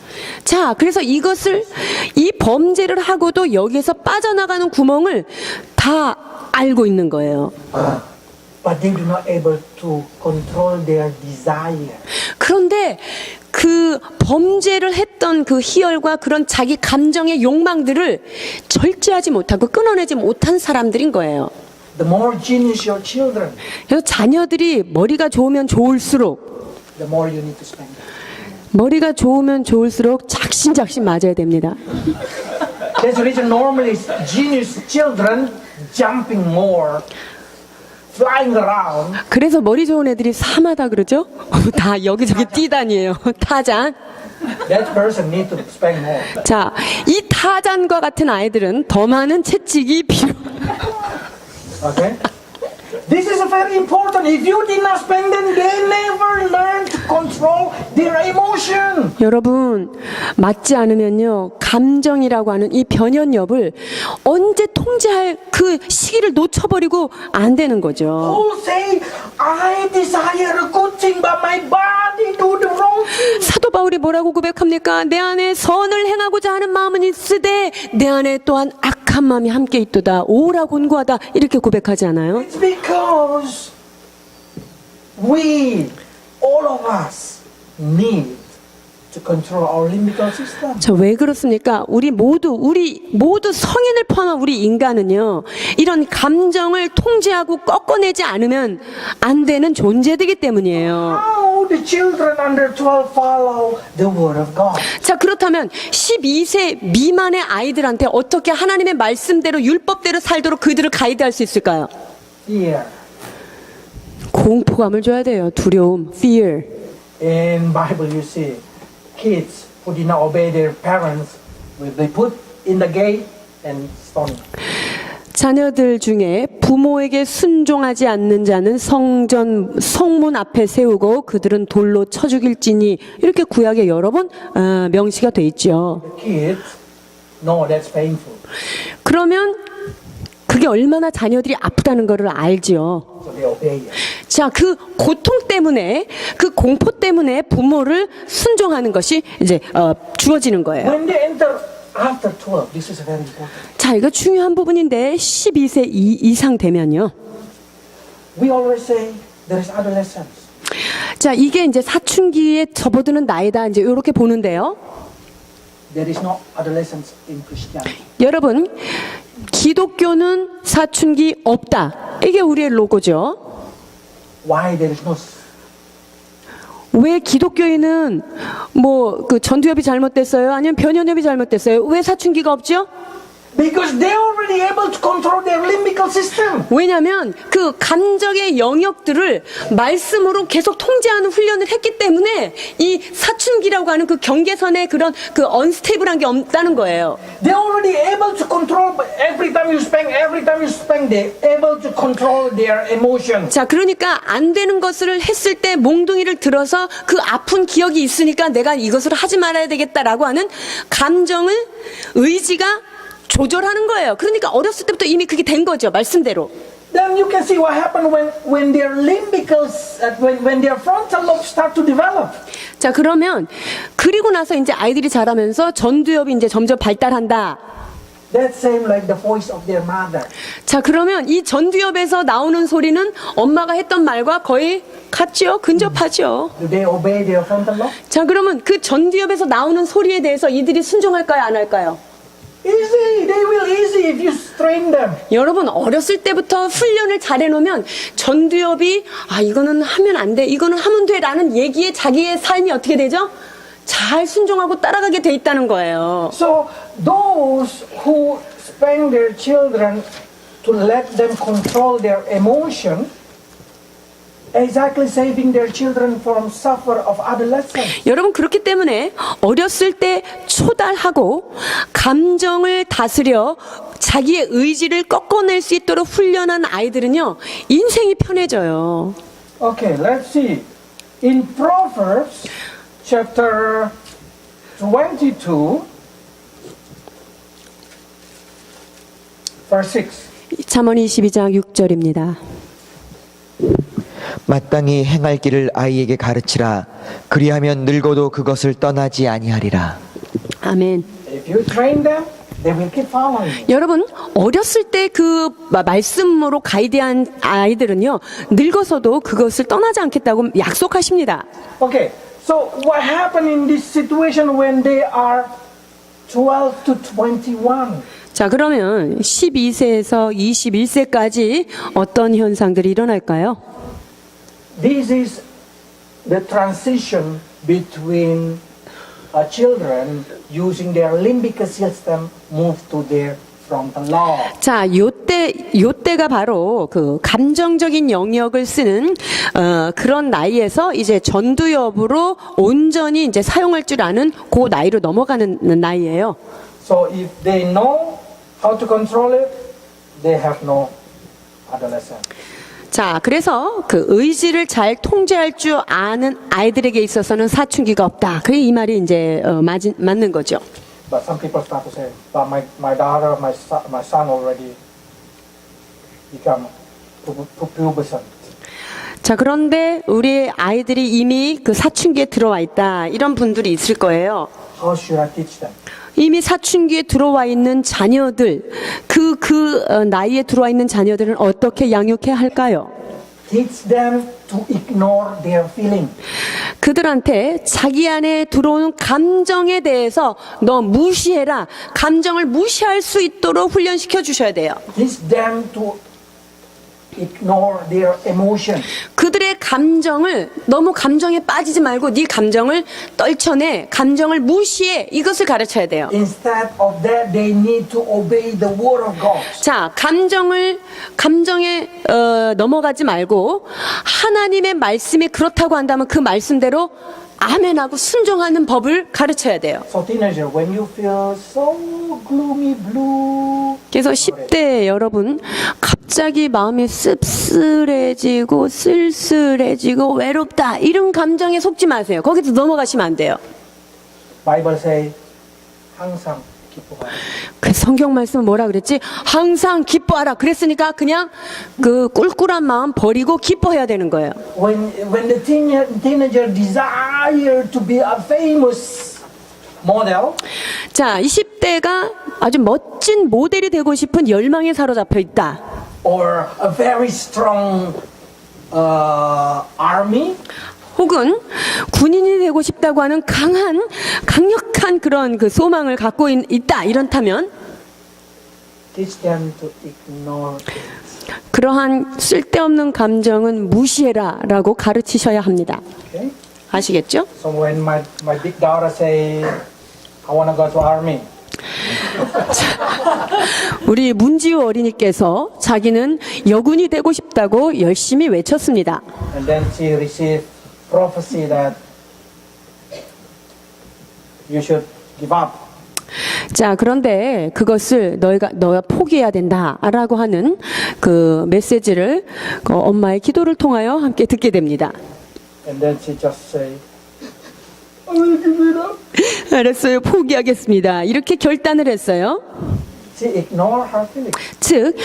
자, 그래서 이 범죄를 하고도 여기에서 빠져나가는 구멍을 다 알고 있는 거예요. But they do not able to control their desire. 그런데 그 범죄를 했던 그 희열과 그런 자기 감정의 욕망들을 절제하지 못하고 끊어내지 못한 사람들인 거예요. The more genius your children, 그래서 자녀들이 머리가 좋으면 좋을수록 the more you need to spend. 머리가 좋으면 좋을수록 작심작심 맞아야 됩니다. That's the reason normally genius children jumping more, flying around. 그래서 머리 좋은 애들이 사마다 그러죠? 다 여기저기 뛰다니에요. 타잔. That person need to spend more. 자, 이 타잔과 같은 아이들은 더 많은 채찍이 필요. Okay? This is very important. If you did not spend them, they never learn to control their emotion. 여러분, 맞지 않으면요, 감정이라고 하는 이 변연엽을 언제 통제할 그 시기를 놓쳐버리고 안 되는 거죠. Who say, I desire a good thing, but my body do the wrong thing. 사도 바울이 뭐라고 고백합니까? 내 안에 선을 행하고자 하는 마음은 있으되 내 안에 또한 악한 마음이 함께 있도다. 오라 곤고하다. 이렇게 고백하지 않아요? It's because we, all of us, need to control our limbical system. 저 왜 그렇습니까? 우리 모두 성인을 포함한 우리 인간은요, 이런 감정을 통제하고 꺾어내지 않으면 안 되는 존재들이기 때문이에요. How the children under 12 follow the word of God? 자, 그렇다면 12세 미만의 아이들한테 어떻게 하나님의 말씀대로 율법대로 살도록 그들을 가이드할 수 있을까요? Fear. 공포감을 줘야 돼요. 두려움, fear. In Bible you see kids who did not obey their parents will be put in the gate and stoned. 자녀들 중에 부모에게 순종하지 않는 자는 성문 앞에 세우고 그들은 돌로 쳐 죽일지니, 이렇게 구약에 여러 번 명시가 돼 있죠. The kids know that's painful, 그러면 그게 얼마나 자녀들이 아프다는 것을 알죠. so they obey it. 자, 그 고통 때문에, 그 공포 때문에 부모를 순종하는 것이 이제 주어지는 거예요. When they enter after 12, this is very important. 자, 이거 중요한 부분인데 12세 이상 되면요. We always say there is adolescence. 자, 이게 이제 사춘기에 접어드는 나이다, 이제 이렇게 보는데요. There is no adolescence in Christianity. 여러분, 기독교는 사춘기 없다. 이게 우리의 로고죠. Why there is no? 왜 기독교인은 뭐 그 전두엽이 잘못됐어요? 아니면 변연엽이 잘못됐어요? 왜 사춘기가 없죠? Because they already able to control their limbical system. 왜냐하면 그 감정의 영역들을 말씀으로 계속 통제하는 훈련을 했기 때문에 이 사춘기라고 하는 그 경계선에 그런 그 언스테이블한 게 없다는 거예요. They already able to control every time you spank, they able to control their emotion. 자, 그러니까 안 되는 것을 했을 때 몽둥이를 들어서 그 아픈 기억이 있으니까 내가 이것을 하지 말아야 되겠다라고 하는 감정을, 의지가 조절하는 거예요. 그러니까 어렸을 때부터 이미 그게 된 거죠. 말씀대로. Then you can see what happened when their limbicals, when their frontal lobes start to develop. 자, 그러면 그리고 나서 이제 아이들이 자라면서 전두엽이 이제 점점 발달한다. That's same like the voice of their mother. 자, 그러면 이 전두엽에서 나오는 소리는 엄마가 했던 말과 거의 같죠? 근접하죠. Do they obey their frontal lobe? 자, 그러면 그 전두엽에서 나오는 소리에 대해서 이들이 순종할까요? 안 할까요? Easy. They will easy if you train them. 여러분, 어렸을 때부터 훈련을 잘 해놓으면 전두엽이 이거는 하면 안 돼, 이거는 하면 돼 라는 얘기에 자기의 삶이 어떻게 되죠? 잘 순종하고 따라가게 돼 있다는 거예요. So those who spank their children to let them control their emotion, exactly saving their children from suffer of adolescence. 여러분, 그렇기 때문에 어렸을 때 초달하고 감정을 다스려 자기의 의지를 꺾어낼 수 있도록 훈련한 아이들은요, 인생이 편해져요. Okay, let's see. In Proverbs chapter 22, verse 6. 잠언 22장 6절입니다. 마땅히 행할 길을 아이에게 가르치라. 그리하면 늙어도 그것을 떠나지 아니하리라. 아멘. If you train them, they will keep following you. 여러분, 어렸을 때 그 말씀으로 가이드한 아이들은요, 늙어서도 그것을 떠나지 않겠다고 약속하십니다. Okay, so what happened in this situation when they are 12 to 21? 자, 그러면 12세에서 21세까지 어떤 현상들이 일어날까요? This is the transition between children using their limbic system move to their frontal lobe. 자, 요때가 바로 그 감정적인 영역을 쓰는 그런 나이에서 이제 전두엽으로 온전히 이제 사용할 줄 아는 그 나이로 넘어가는 나이예요. So if they know how to control it, they have no adolescence. 자, 그래서 그 의지를 잘 통제할 줄 아는 아이들에게 있어서는 사춘기가 없다. 그게 이 말이 이제 맞는 거죠. But some people start to say, but my daughter, my son already become pubescent. 자, 그런데 우리 아이들이 이미 그 사춘기에 들어와 있다. 이런 분들이 있을 거예요. How should I teach them? 이미 사춘기에 들어와 있는 자녀들, 그 나이에 들어와 있는 자녀들은 어떻게 양육해야 할까요? Teach them to ignore their feeling. 그들한테 자기 안에 들어오는 감정에 대해서 너 무시해라. 감정을 무시할 수 있도록 훈련시켜 주셔야 돼요. Teach them to ignore their emotion. 그들의 감정을, 너무 감정에 빠지지 말고 네 감정을 떨쳐내, 감정을 무시해, 이것을 가르쳐야 돼요. Instead of that, they need to obey the word of God. 자, 감정에 넘어가지 말고 하나님의 말씀이 그렇다고 한다면 그 말씀대로 아멘하고 순종하는 법을 가르쳐야 돼요. So teenager, when you feel so gloomy, blue, 그래서 10대 여러분, 갑자기 마음이 씁쓸해지고 쓸쓸해지고 외롭다, 이런 감정에 속지 마세요. 거기서 넘어가시면 안 돼요. Bible say 항상 기뻐하라. 그 성경 말씀은 뭐라 그랬지? 항상 기뻐하라. 그랬으니까 그냥 그 꿀꿀한 마음 버리고 기뻐해야 되는 거예요. When the teenager desire to be a famous model, 자, 20대가 아주 멋진 모델이 되고 싶은 열망에 사로잡혀 있다. or a very strong army, 혹은 군인이 되고 싶다고 하는 강력한 그런 그 소망을 갖고 있다. 이렇다면 teach them to ignore it. 그러한 쓸데없는 감정은 무시해라 라고 가르치셔야 합니다. Okay? 아시겠죠? So when my big daughter say, I want to go to army, 우리 문지우 어린이께서 자기는 여군이 되고 싶다고 열심히 외쳤습니다. and then she received prophecy that you should give up. 자, 그런데 그것을 너가 포기해야 된다라고 하는 그 메시지를 엄마의 기도를 통하여 함께 듣게 됩니다. And then she just say, I will give it up. 알았어요, 포기하겠습니다. 이렇게 결단을 했어요. She ignore her feelings. 즉,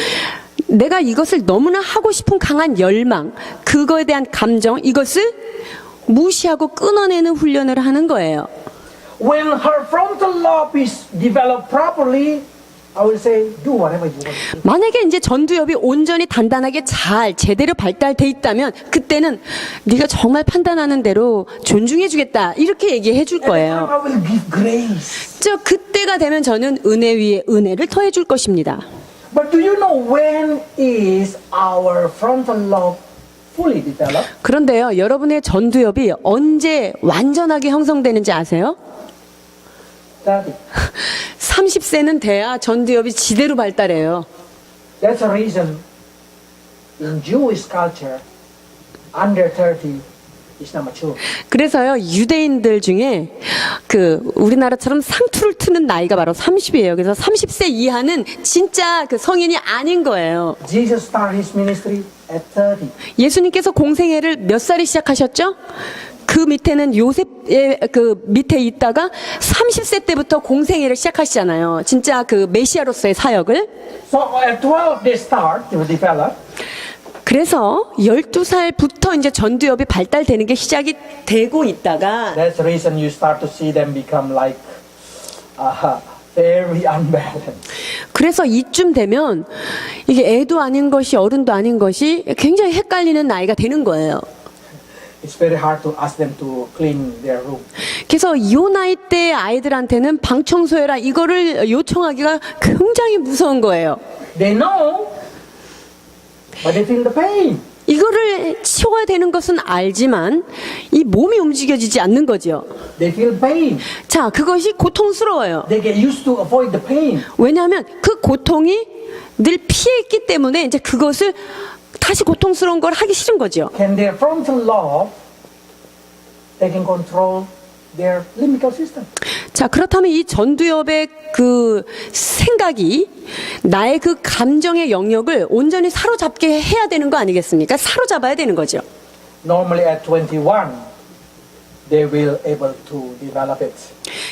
내가 이것을 너무나 하고 싶은 강한 열망, 그거에 대한 감정, 이것을 무시하고 끊어내는 훈련을 하는 거예요. When her frontal lobe is developed properly, I will say, do whatever you want. 만약에 이제 전두엽이 온전히 단단하게 잘 제대로 발달돼 있다면 그때는 네가 정말 판단하는 대로 존중해 주겠다 이렇게 얘기해 줄 At that time, 거예요. I will give grace. 저 그때가 되면 저는 은혜 위에 은혜를 더해 줄 것입니다. But do you know when is our frontal lobe fully developed? 그런데요, 여러분의 전두엽이 언제 완전하게 형성되는지 아세요? 30. 30세는 돼야 전두엽이 지대로 발달해요. That's a reason in Jewish culture, under 30 is not mature. 그래서요, 유대인들 중에 그 우리나라처럼 상투를 트는 나이가 바로 30이에요. 그래서 30세 이하는 진짜 그 성인이 아닌 거예요. Jesus started his ministry at 30. 예수님께서 공생애를 몇 살에 시작하셨죠? 그 밑에는 요셉의 그 밑에 있다가 30세 때부터 공생애를 시작하시잖아요. 진짜 그 메시아로서의 사역을. So at 12 they start to develop. 그래서 12살부터 이제 전두엽이 발달되는 게 시작이 되고 있다가 That's the reason you start to see them become like very unbalanced. 그래서 이쯤 되면 이게 애도 아닌 것이 어른도 아닌 것이 굉장히 헷갈리는 나이가 되는 거예요. It's very hard to ask them to clean their room. 그래서 이 나이 때 아이들한테는 방 청소해라 이거를 요청하기가 굉장히 무서운 거예요. They know, but they feel the pain. 이거를 치워야 되는 것은 알지만 이 몸이 움직여지지 않는 거죠. They feel pain. 자, 그것이 고통스러워요. They get used to avoid the pain. 왜냐하면 그 고통이 늘 피했기 때문에 이제 그것을 다시 고통스러운 걸 하기 싫은 거죠. Can their frontal lobe, they can control their limbical system. 자, 그렇다면 이 전두엽의 그 생각이 나의 그 감정의 영역을 온전히 사로잡게 해야 되는 거 아니겠습니까? 사로잡아야 되는 거죠. Normally at 21, they will able to develop it.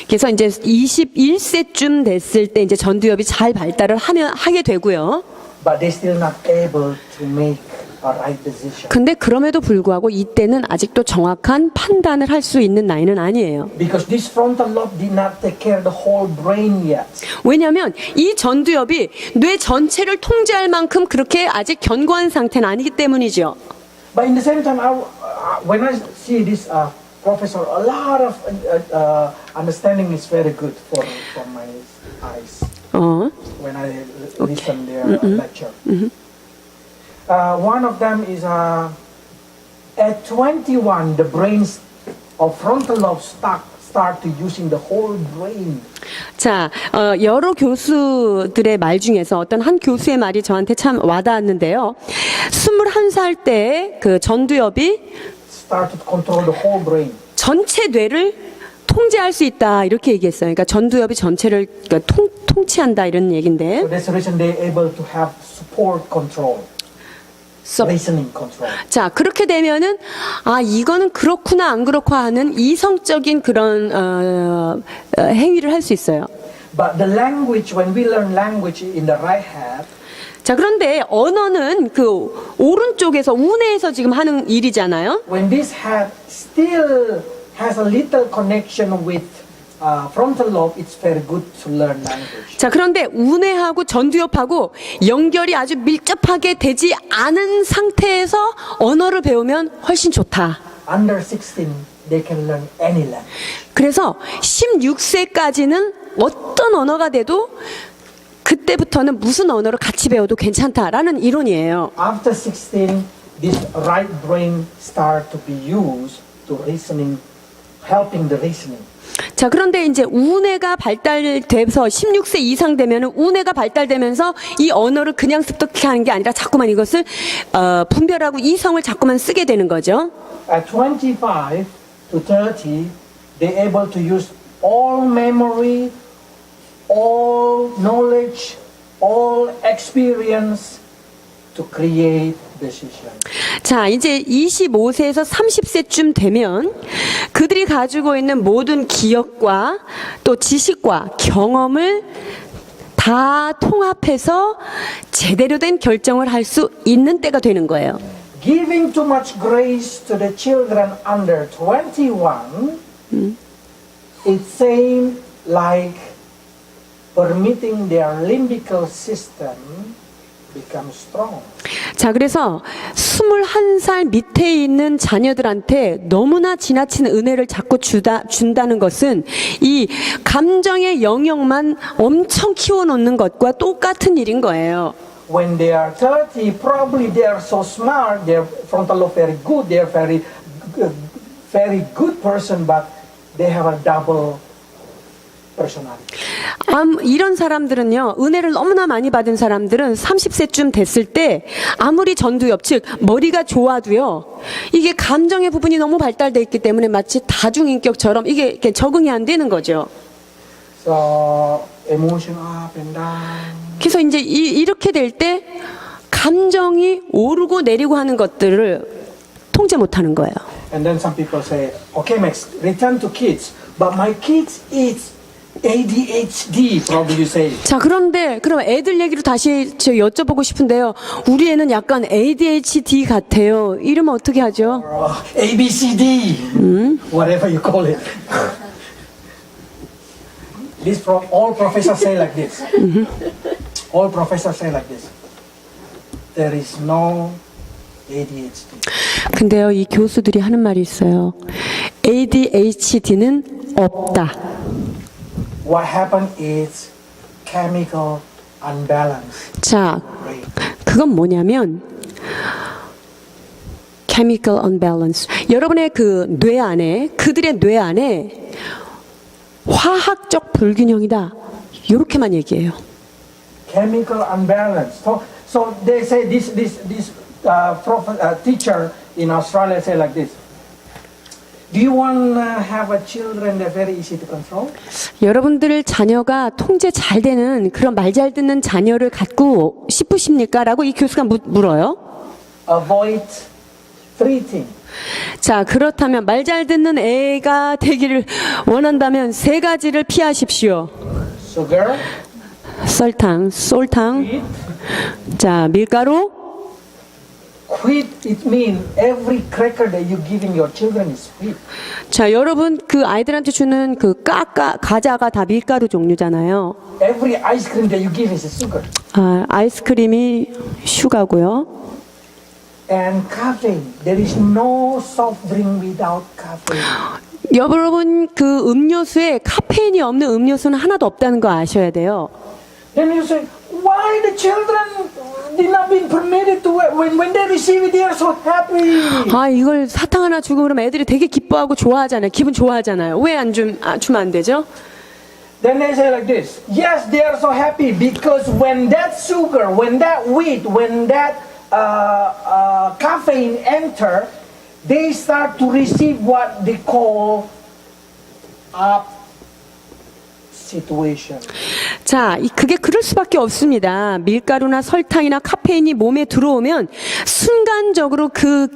그래서 이제 21세쯤 됐을 때 이제 전두엽이 잘 발달을 하게 되고요. But they still not able to make a right decision. 근데 그럼에도 불구하고 이때는 아직도 정확한 판단을 할 수 있는 나이는 아니에요. Because this frontal lobe did not take care of the whole brain yet. 왜냐하면 이 전두엽이 뇌 전체를 통제할 만큼 그렇게 아직 견고한 상태는 아니기 때문이죠. But in the same time, when I see this professor, a lot of understanding is very good for my eyes. When I listen their lecture. One of them is at 21, the brains of frontal lobe start to using the whole brain. 자, 여러 교수들의 말 중에서 어떤 한 교수의 말이 저한테 참 와닿았는데요. 21살 때 그 전두엽이 Start to control the whole brain. 전체 뇌를 통제할 수 있다 이렇게 얘기했어요. 그러니까 전두엽이 전체를 그러니까 통치한다 이런 얘긴데. So that's the reason they're able to have support control, listening control. 자, 그렇게 되면은 아 이거는 그렇구나 안 그렇구나 하는 이성적인 그런 행위를 할 수 있어요. But the language, when we learn language in the right hand, 자, 그런데 언어는 그 오른쪽에서 우뇌에서 지금 하는 일이잖아요. when this hand still has a little connection with frontal lobe, it's very good to learn language. 자, 그런데 우뇌하고 전두엽하고 연결이 아주 밀접하게 되지 않은 상태에서 언어를 배우면 훨씬 좋다. Under 16, they can learn any language. 그래서 16세까지는 어떤 언어가 돼도 그때부터는 무슨 언어를 같이 배워도 괜찮다라는 이론이에요. After 16, this right brain start to be used to reasoning, helping the reasoning. 자, 그런데 이제 우뇌가 발달돼서 16세 이상 되면은 우뇌가 발달되면서 이 언어를 그냥 습득하는 게 아니라 자꾸만 이것을 분별하고 이성을 자꾸만 쓰게 되는 거죠. At 25 to 30, they're able to use all memory, all knowledge, all experience to create decision. 자, 이제 25세에서 30세쯤 되면 그들이 가지고 있는 모든 기억과 또 지식과 경험을 다 통합해서 제대로 된 결정을 할 수 있는 때가 되는 거예요. Giving too much grace to the children under 21, it seems like permitting their limbical system become strong. 자, 그래서 21살 밑에 있는 자녀들한테 너무나 지나친 은혜를 자꾸 준다는 것은 이 감정의 영역만 엄청 키워놓는 것과 똑같은 일인 거예요. When they are 30, probably they are so smart, their frontal lobe very good, they are very good person, but they have a double personality. 이런 사람들은요, 은혜를 너무나 많이 받은 사람들은 30세쯤 됐을 때 아무리 전두엽, 즉 머리가 좋아도요, 이게 감정의 부분이 너무 발달돼 있기 때문에 마치 다중인격처럼 이게 이렇게 적응이 안 되는 거죠. So emotion up and down. 그래서 이제 이렇게 될 때 감정이 오르고 내리고 하는 것들을 통제 못하는 거예요. And then some people say, okay, Max, return to kids, but my kids is ADHD, probably you say. 자, 그런데 그럼 애들 얘기로 다시 저 여쭤보고 싶은데요. 우리 애는 약간 ADHD 같아요. 이러면 어떻게 하죠? ABCD, whatever you call it. All professors say like this. All professors say like this. There is no ADHD. 근데요, 이 교수들이 하는 말이 있어요. ADHD는 없다. What happened is chemical unbalance. 자, 그건 뭐냐면 chemical unbalance. 여러분의 그 뇌 안에, 그들의 뇌 안에 화학적 불균형이다. 이렇게만 얘기해요. Chemical unbalance. So they say this teacher in Australia say like this. Do you want to have a children that very easy to control? 여러분들 자녀가 통제 잘 되는 그런 말 잘 듣는 자녀를 갖고 싶으십니까? 라고 이 교수가 물어요. Avoid 3 things. 자, 그렇다면 말 잘 듣는 애가 되기를 원한다면 3가지를 피하십시오. Sugar, 설탕, 솔탕, sweet. 자, 밀가루. Wheat, it means every cracker that you giving your children is wheat. 자, 여러분 그 아이들한테 주는 그 과자가 다 밀가루 종류잖아요. Every ice cream that you give is sugar. 아이스크림이 슈가고요. And caffeine. There is no soft drink without caffeine. 여러분 그 음료수에 카페인이 없는 음료수는 하나도 없다는 거 아셔야 돼요. Then you say, why the children did not be permitted to when they receive it, they are so happy. 이걸 사탕 하나 주고 그러면 애들이 되게 기뻐하고 좋아하잖아요. 기분 좋아하잖아요. 왜 안 주면 안 되죠? Then they say like this, yes, they are so happy because when that sugar, when that wheat, when that caffeine enter, they start to receive what they call up situation. 자, 그게 그럴 수밖에 없습니다. 밀가루나 설탕이나 카페인이 몸에 들어오면 순간적으로 그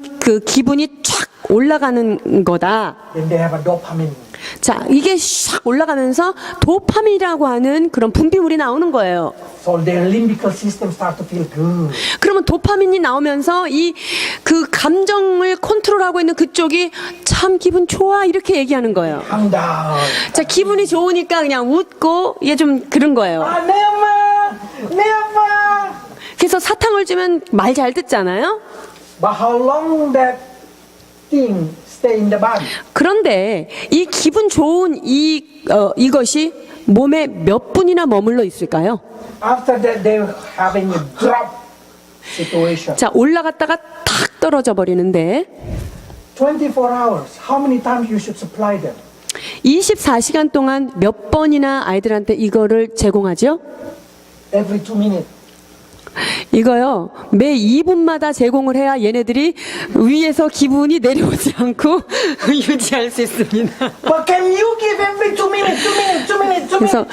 기분이 쫙 올라가는 거다. Then they have a dopamine. 자, 이게 샥 올라가면서 도파민이라고 하는 그런 분비물이 나오는 거예요. So their limbical system start to feel good. 그러면 도파민이 나오면서 그 감정을 컨트롤하고 있는 그쪽이 참 기분 좋아 이렇게 얘기하는 거예요. Calm down. 자, 기분이 좋으니까 그냥 웃고 이게 좀 그런 거예요. Never. 그래서 사탕을 주면 말 잘 듣잖아요. But how long that thing stay in the body? 그런데 이 기분 좋은 이것이 몸에 몇 분이나 머물러 있을까요? After that, they're having a drop situation. 자, 올라갔다가 탁 떨어져 버리는데 24 hours. How many times you should supply them? 24시간 동안 몇 번이나 아이들한테 이거를 제공하죠? Every 2 minutes. 이거요, 매 2분마다 제공을 해야 얘네들이 위에서 기분이 내려오지 않고 유지할 수 있습니다. But can you give every 2 minutes? 그래서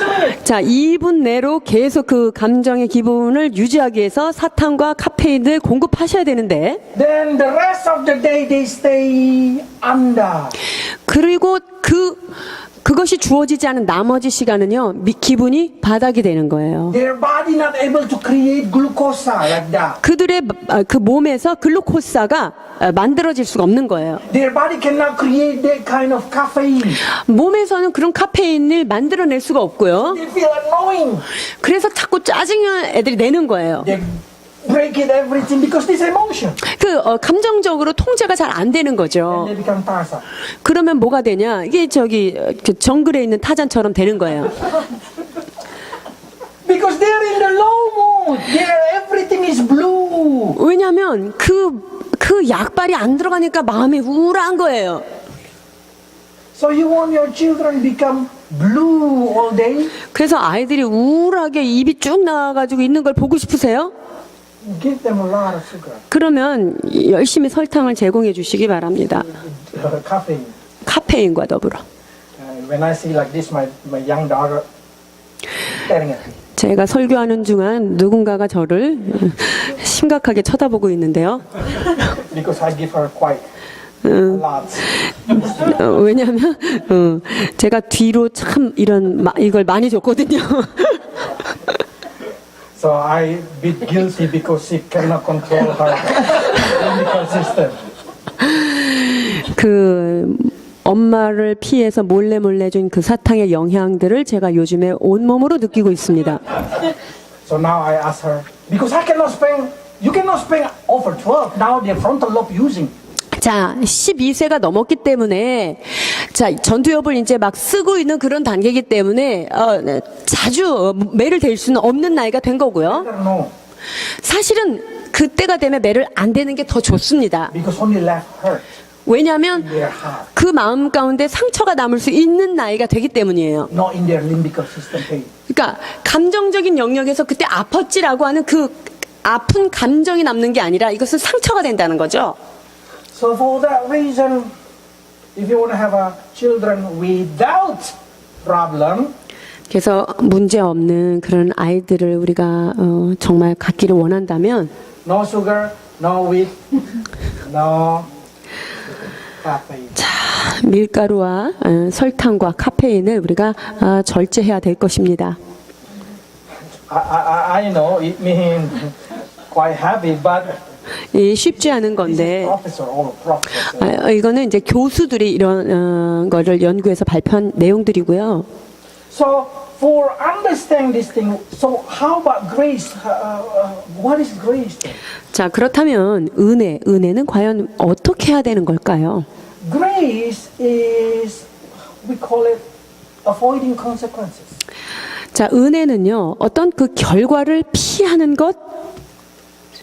자, 2분 내로 계속 그 감정의 기분을 유지하기 위해서 사탕과 카페인을 공급하셔야 되는데, Then the rest of the day they stay under. 그리고 그 그것이 주어지지 않은 나머지 시간은요, 기분이 바닥이 되는 거예요. Their body not able to create glucose like that. 그들의 그 몸에서 글루코사가 만들어질 수가 없는 거예요. Their body cannot create that kind of caffeine. 몸에서는 그런 카페인을 만들어낼 수가 없고요. They feel annoying. 그래서 자꾸 짜증을 애들이 내는 거예요. They break it everything because this emotion. 감정적으로 통제가 잘 안 되는 거죠. And they become Tarzan. 그러면 뭐가 되냐? 이게 그 정글에 있는 타잔처럼 되는 거예요. Because they're in the low mood. Everything is blue. 왜냐하면 그 약발이 안 들어가니까 마음이 우울한 거예요. So you want your children become blue all day? 그래서 아이들이 우울하게 입이 쭉 나와가지고 있는 걸 보고 싶으세요? Give them a lot of sugar. 그러면 열심히 설탕을 제공해 주시기 바랍니다. Caffeine. 카페인과 더불어. When I see like this, my young daughter staring at me. 제가 설교하는 중간 누군가가 저를 심각하게 쳐다보고 있는데요. Because I give her quite a lot. 왜냐하면 제가 뒤로 참 이걸 많이 줬거든요. So I bit guilty because she cannot control her chemical system. 그 엄마를 피해서 몰래 준 그 사탕의 영향들을 제가 요즘에 온몸으로 느끼고 있습니다. So now I ask her because you cannot spend over 12. Now the frontal lobe using. 자, 12세가 넘었기 때문에 자, 전두엽을 이제 막 쓰고 있는 그런 단계이기 때문에 자주 매를 댈 수는 없는 나이가 된 거고요. No, 사실은 그때가 되면 매를 안 대는 게 더 좋습니다. because only left hurt 왜냐하면 in their heart, 그 마음 가운데 상처가 남을 수 있는 나이가 되기 때문이에요. not in their limbical system pain. 그러니까 감정적인 영역에서 그때 아팠지라고 하는 그 아픈 감정이 남는 게 아니라 이것은 상처가 된다는 거죠. So for that reason, if you want to have children without problem, 그래서 문제 없는 그런 아이들을 우리가 정말 갖기를 원한다면 no sugar, no wheat, no caffeine. 자, 밀가루와 설탕과 카페인을 우리가 절제해야 될 것입니다. I know it means quite heavy, but 쉽지 않은 건데 professor or professor. 이거는 이제 교수들이 이런 거를 연구해서 발표한 내용들이고요. So for understand this thing, so how about grace? What is grace? Then? 자, 그렇다면 은혜는 과연 어떻게 해야 되는 걸까요? Grace is, we call it avoiding consequences. 자, 은혜는요, 어떤 그 결과를 피하는 것,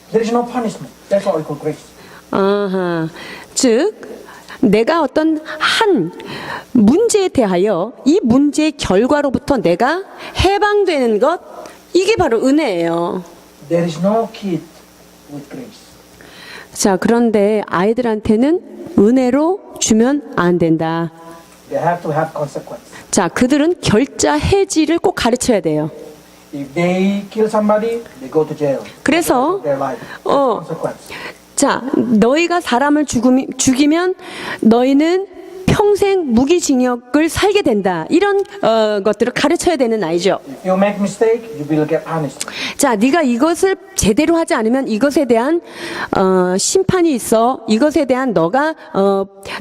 There is no punishment. That's what we call grace. 아하, 즉, 내가 어떤 한 문제에 대하여 이 문제의 결과로부터 내가 해방되는 것, 이게 바로 은혜예요. There is no kid with grace. 자, 그런데 아이들한테는 은혜로 주면 안 된다. They have to have consequence. 자, 그들은 결자 해지를 꼭 가르쳐야 돼요. If they kill somebody, they go to jail. 그래서 Their life. 어. Consequence. 자, 너희가 사람을 죽이면 너희는 평생 무기징역을 살게 된다. 이런 것들을 가르쳐야 되는 나이죠. If you make mistake, you will get punished. 자, 네가 이것을 제대로 하지 않으면 이것에 대한 심판이 있어. 이것에 대한 너가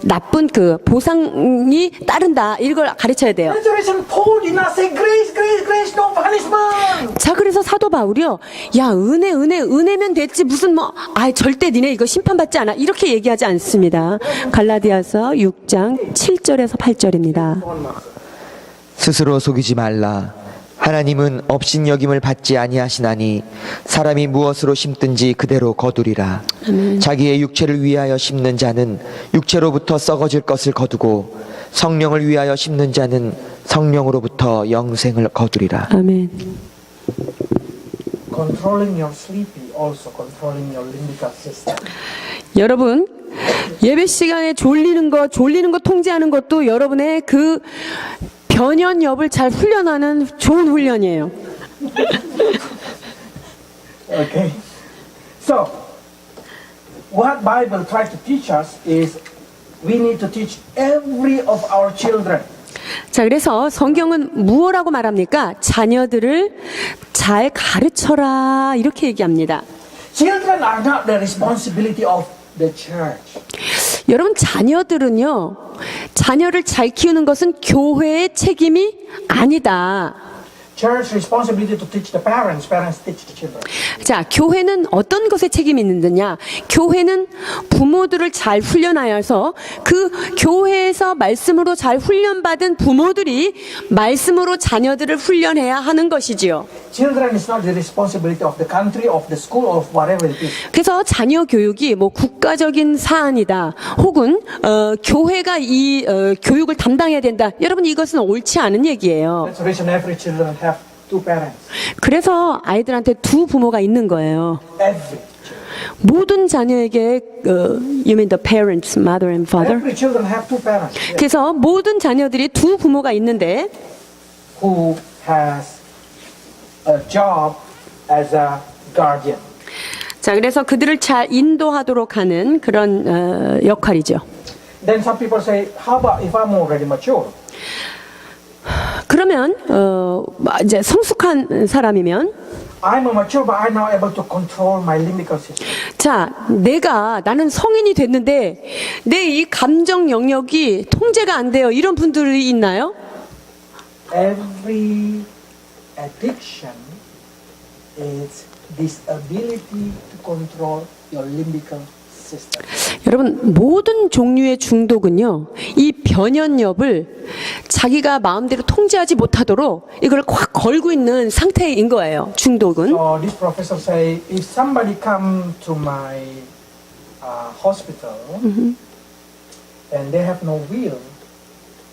나쁜 그 보상이 따른다. 이걸 가르쳐야 돼요. That's the reason Paul did not say grace, grace, grace, no punishment. 자, 그래서 사도 바울이요. 야, 은혜면 됐지. 무슨 절대 니네 이거 심판받지 않아. 이렇게 얘기하지 않습니다. 갈라디아서 6장 7절에서 8절입니다. 스스로 속이지 말라. 하나님은 업신여김을 받지 아니하시나니 사람이 무엇으로 심든지 그대로 거두리라. 자기의 육체를 위하여 심는 자는 육체로부터 썩어질 것을 거두고 성령을 위하여 심는 자는 성령으로부터 영생을 거두리라. 아멘. Controlling your sleepy, also controlling your limbical system. 여러분, 예배 시간에 졸리는 거 통제하는 것도 여러분의 그 변연엽을 잘 훈련하는 좋은 훈련이에요. Okay. So, what Bible tries to teach us is we need to teach every of our children 자, 그래서 성경은 무엇라고 말합니까? 자녀들을 잘 가르쳐라 이렇게 얘기합니다. Children are not the responsibility of the church. 여러분, 자녀들은요, 자녀를 잘 키우는 것은 교회의 책임이 아니다. Church responsibility to teach the parents, parents teach the children. 자, 교회는 어떤 것에 책임이 있느냐? 교회는 부모들을 잘 훈련하여서 그 교회에서 말씀으로 잘 훈련받은 부모들이 말씀으로 자녀들을 훈련해야 하는 것이지요. Children is not the responsibility of the country, of the school, of whatever it is. 그래서 자녀 교육이 뭐 국가적인 사안이다, 혹은 교회가 이 교육을 담당해야 된다. 여러분, 이것은 옳지 않은 얘기예요. That's the reason every children have two parents. 그래서 아이들한테 두 부모가 있는 거예요. Every. 모든 자녀에게 you mean the parents, mother and father? Every children have two parents. Yes. 그래서 모든 자녀들이 두 부모가 있는데 Who has a job as a guardian. 자, 그래서 그들을 잘 인도하도록 하는 그런 역할이죠. Then some people say, how about if I'm already mature? 그러면 이제 성숙한 사람이면 I'm a mature, but I'm now able to control my limbical system. 자, 나는 성인이 됐는데 내 이 감정 영역이 통제가 안 돼요. 이런 분들이 있나요? Every addiction is this ability to control your limbical system. 여러분, 모든 종류의 중독은요, 이 변연엽을 자기가 마음대로 통제하지 못하도록 이걸 꽉 걸고 있는 상태인 거예요. 중독은. So this professor say, if somebody come to my hospital and they have no will,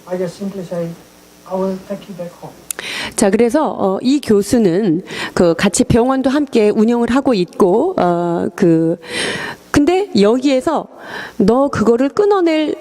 I just simply say, I will take you back home. 자, 그래서 이 교수는 그 같이 병원도 함께 운영을 하고 있고 근데 여기에서 너 그거를 끊어낼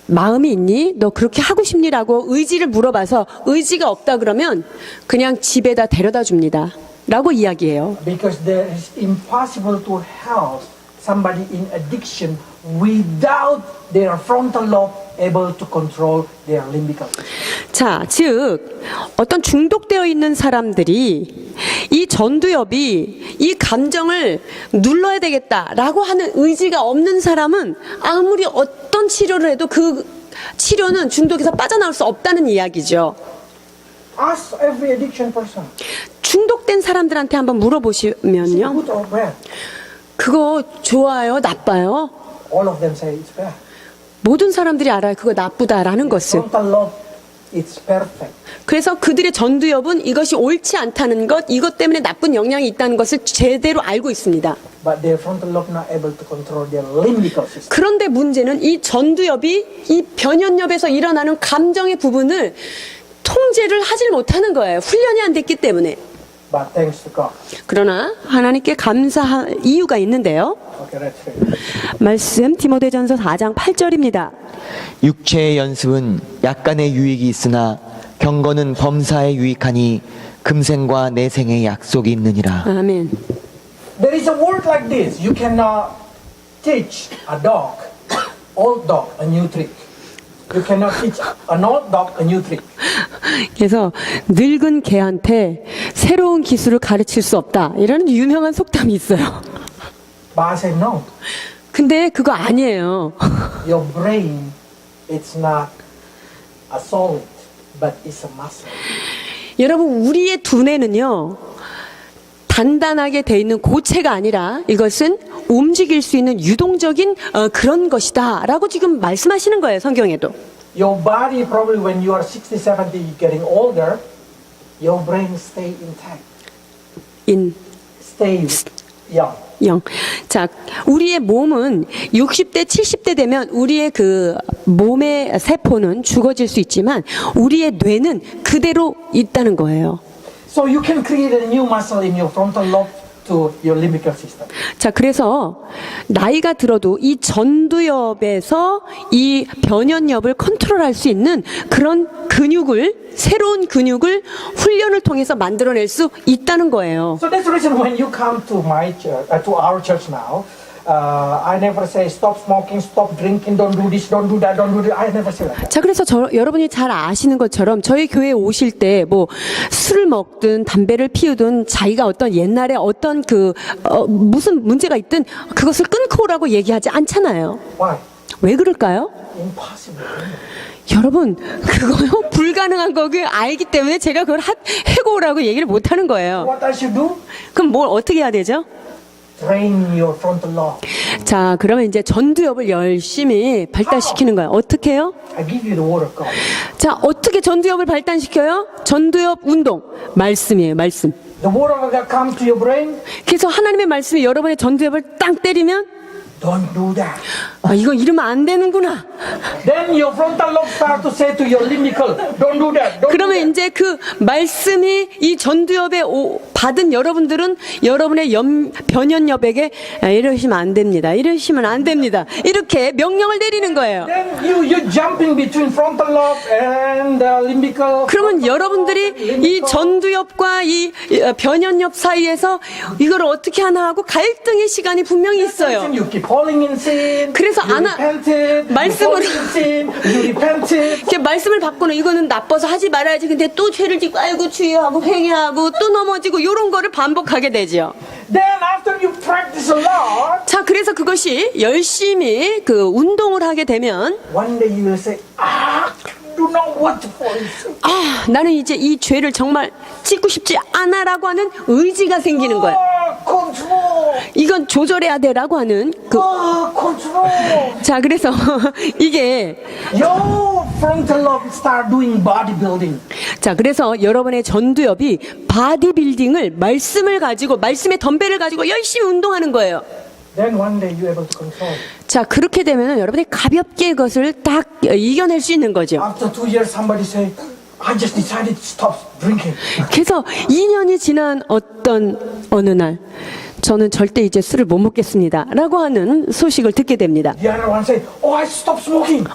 마음이 있니? 너 그렇게 하고 싶니라고 의지를 물어봐서 의지가 없다 그러면 그냥 집에다 데려다 줍니다. 라고 이야기해요. Because there is impossible to help somebody in addiction without their frontal lobe able to control their limbical system. 자, 즉 어떤 중독되어 있는 사람들이 이 전두엽이 이 감정을 눌러야 되겠다라고 하는 의지가 없는 사람은 아무리 어떤 치료를 해도 그 치료는 중독에서 빠져나올 수 없다는 이야기죠. Ask every addiction person. 중독된 사람들한테 한번 물어보시면요. Good or bad? 그거 좋아요? 나빠요? All of them say it's bad. 모든 사람들이 알아요. 그거 나쁘다라는 것을. Frontal lobe, it's perfect. 그래서 그들의 전두엽은 이것이 옳지 않다는 것, 이것 때문에 나쁜 영향이 있다는 것을 제대로 알고 있습니다. But their frontal lobe not able to control their limbical system. 그런데 문제는 이 전두엽이 이 변연엽에서 일어나는 감정의 부분을 통제를 하질 못하는 거예요. 훈련이 안 됐기 때문에. But thanks to God. 그러나 하나님께 감사할 이유가 있는데요. Okay, let's read. 말씀 디모데전서 4장 8절입니다. 육체의 연습은 약간의 유익이 있으나 경건은 범사에 유익하니 금생과 내생의 약속이 있느니라. 아멘. There is a word like this. You cannot teach a dog, old dog, a new trick. You cannot teach an old dog a new trick. 그래서 늙은 개한테 새로운 기술을 가르칠 수 없다. 이런 유명한 속담이 있어요. But I say no. 근데 그거 아니에요. Your brain, it's not a solid, but it's a muscle. 여러분, 우리의 두뇌는요, 단단하게 돼 있는 고체가 아니라 이것은 움직일 수 있는 유동적인 그런 것이다 라고 지금 말씀하시는 거예요. 성경에도. Your body probably when you are 60, 70, getting older, your brain stay intact, stay young. 영. 자, 우리의 몸은 60대, 70대 되면 우리의 그 몸의 세포는 죽어질 수 있지만 우리의 뇌는 그대로 있다는 거예요. So you can create a new muscle in your frontal lobe to your limbical system. 자, 그래서 나이가 들어도 이 전두엽에서 이 변연엽을 컨트롤할 수 있는 그런 근육을, 새로운 근육을 훈련을 통해서 만들어낼 수 있다는 거예요. So that's the reason when you come to my church, to our church now, I never say stop smoking, stop drinking, don't do this, don't do that, don't do that. I never say like that. 자, 그래서 여러분이 잘 아시는 것처럼 저희 교회에 오실 때 뭐 술을 먹든 담배를 피우든 자기가 어떤 옛날에 어떤 무슨 문제가 있든 그것을 끊고 오라고 얘기하지 않잖아요. Why? 왜 그럴까요? Impossible. 여러분, 그거요? 불가능한 거를 알기 때문에 제가 그걸 해고 오라고 얘기를 못 하는 거예요. What I should do? 그럼 뭘 어떻게 해야 되죠? Train your frontal lobe. 자, 그러면 이제 전두엽을 열심히 발달시키는 거예요. 어떻게 해요? I give you the word of God. 자, 어떻게 전두엽을 발달시켜요? 전두엽 운동. 말씀이에요, 말씀. The word of God comes to your brain. 그래서 하나님의 말씀이 여러분의 전두엽을 땅 때리면 Don't do that. 아, 이거 이러면 안 되는구나. Then your frontal lobe start to say to your limbical, don't do that. Don't do 그러면 that. 이제 그 말씀이 이 전두엽에 받은 여러분들은 여러분의 변연엽에게 이러시면 안 됩니다. 이러시면 안 됩니다. 이렇게 명령을 내리는 거예요. Then you jumping between frontal lobe and limbical. 그러면 여러분들이 이 전두엽과 이 변연엽 사이에서 이걸 어떻게 하나 하고 갈등의 시간이 분명히 있어요. You keep falling in sin. 그래서 you repented. 말씀으로- You fall in sin. You repented. 이렇게 말씀을 바꾸는 이거는 나빠서 하지 말아야지. 근데 또 죄를 짓고 아이고 주의하고 회개하고 또 넘어지고 이런 거를 반복하게 되죠. Then after you practice a lot, 자, 그래서 그것이 열심히 운동을 하게 되면 one day you will say, I do not want to fall in sin. 아, 나는 이제 이 죄를 정말 짓고 싶지 않아라고 하는 의지가 생기는 거야. Control. 이건 조절해야 돼라고 하는 Control. 자, 그래서 이게 Your frontal lobe start doing bodybuilding. 자, 그래서 여러분의 전두엽이 바디빌딩을 말씀을 가지고 말씀의 덤벨을 가지고 열심히 운동하는 거예요. Then one day you're able to control. 자, 그렇게 되면은 여러분이 가볍게 그것을 딱 이겨낼 수 있는 거죠. After 2 years, somebody say, I just decided to stop drinking. 그래서 2년이 지난 어느 날 저는 절대 이제 술을 못 먹겠습니다 라고 하는 소식을 듣게 됩니다. The other one say, oh, I stopped smoking.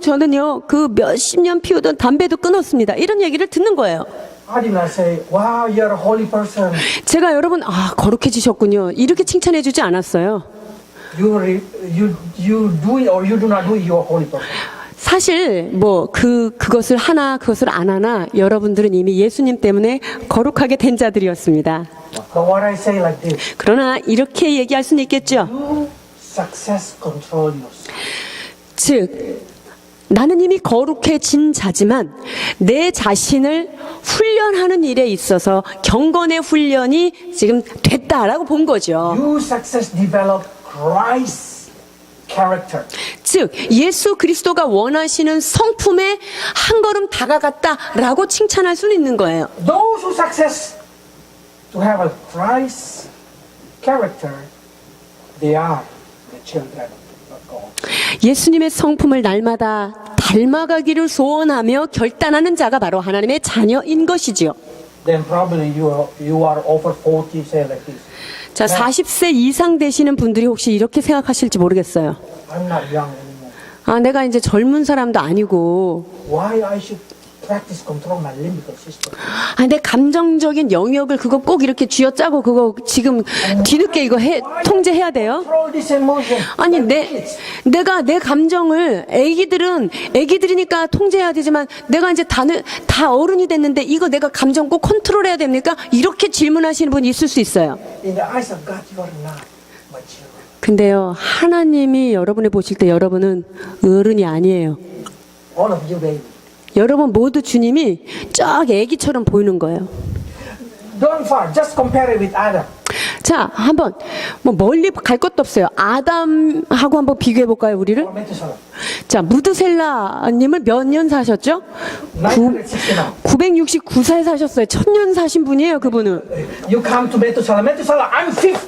저는요 그 몇십 년 피우던 담배도 끊었습니다 이런 얘기를 듣는 거예요. I did not say, wow, you're a holy person. 제가 여러분 거룩해지셨군요 이렇게 칭찬해 주지 않았어요. You do it or you do not do it, you're a holy person. 사실 그것을 하나 그것을 안 하나 여러분들은 이미 예수님 때문에 거룩하게 된 자들이었습니다. But what I say like this, 그러나 이렇게 얘기할 수는 있겠죠. you success control yourself. 즉 나는 이미 거룩해진 자지만 내 자신을 훈련하는 일에 있어서 경건의 훈련이 지금 됐다라고 본 거죠. You success develop Christ's character. 즉 예수 그리스도가 원하시는 성품에 한 걸음 다가갔다라고 칭찬할 수는 있는 거예요. Those who success to have a Christ character, they are the children of God. 예수님의 성품을 날마다 닮아가기를 소원하며 결단하는 자가 바로 하나님의 자녀인 것이지요. Then probably you are over 40, say like this. 자, 40세 이상 되시는 분들이 혹시 이렇게 생각하실지 모르겠어요. I'm not young anymore. 내가 이제 젊은 사람도 아니고 Why I should practice control my limbical system? 내 감정적인 영역을 그거 꼭 이렇게 쥐어짜고 그거 지금 뒤늦게 이거 통제해야 돼요? Control this emotion. 아니 Like kids. 내가 내 감정을 애기들이니까 통제해야 되지만 내가 이제 다 어른이 됐는데 이거 내가 감정 꼭 컨트롤해야 됩니까? 이렇게 질문하시는 분이 있을 수 있어요. In the eyes of God, you are not mature. 근데요 하나님이 여러분을 보실 때 여러분은 어른이 아니에요. All of you, baby. 여러분 모두 주님이 쫙 애기처럼 보이는 거예요. Don't far. Just compare it with Adam. 자, 한번 멀리 갈 것도 없어요. 아담하고 한번 비교해 볼까요, 우리를? Or Methuselah. 자, 무드셀라님을 몇 년 사셨죠? 969. 969세 사셨어요. 1000년 사신 분이에요, 그분은. You come to Methuselah. Methuselah, I'm 50.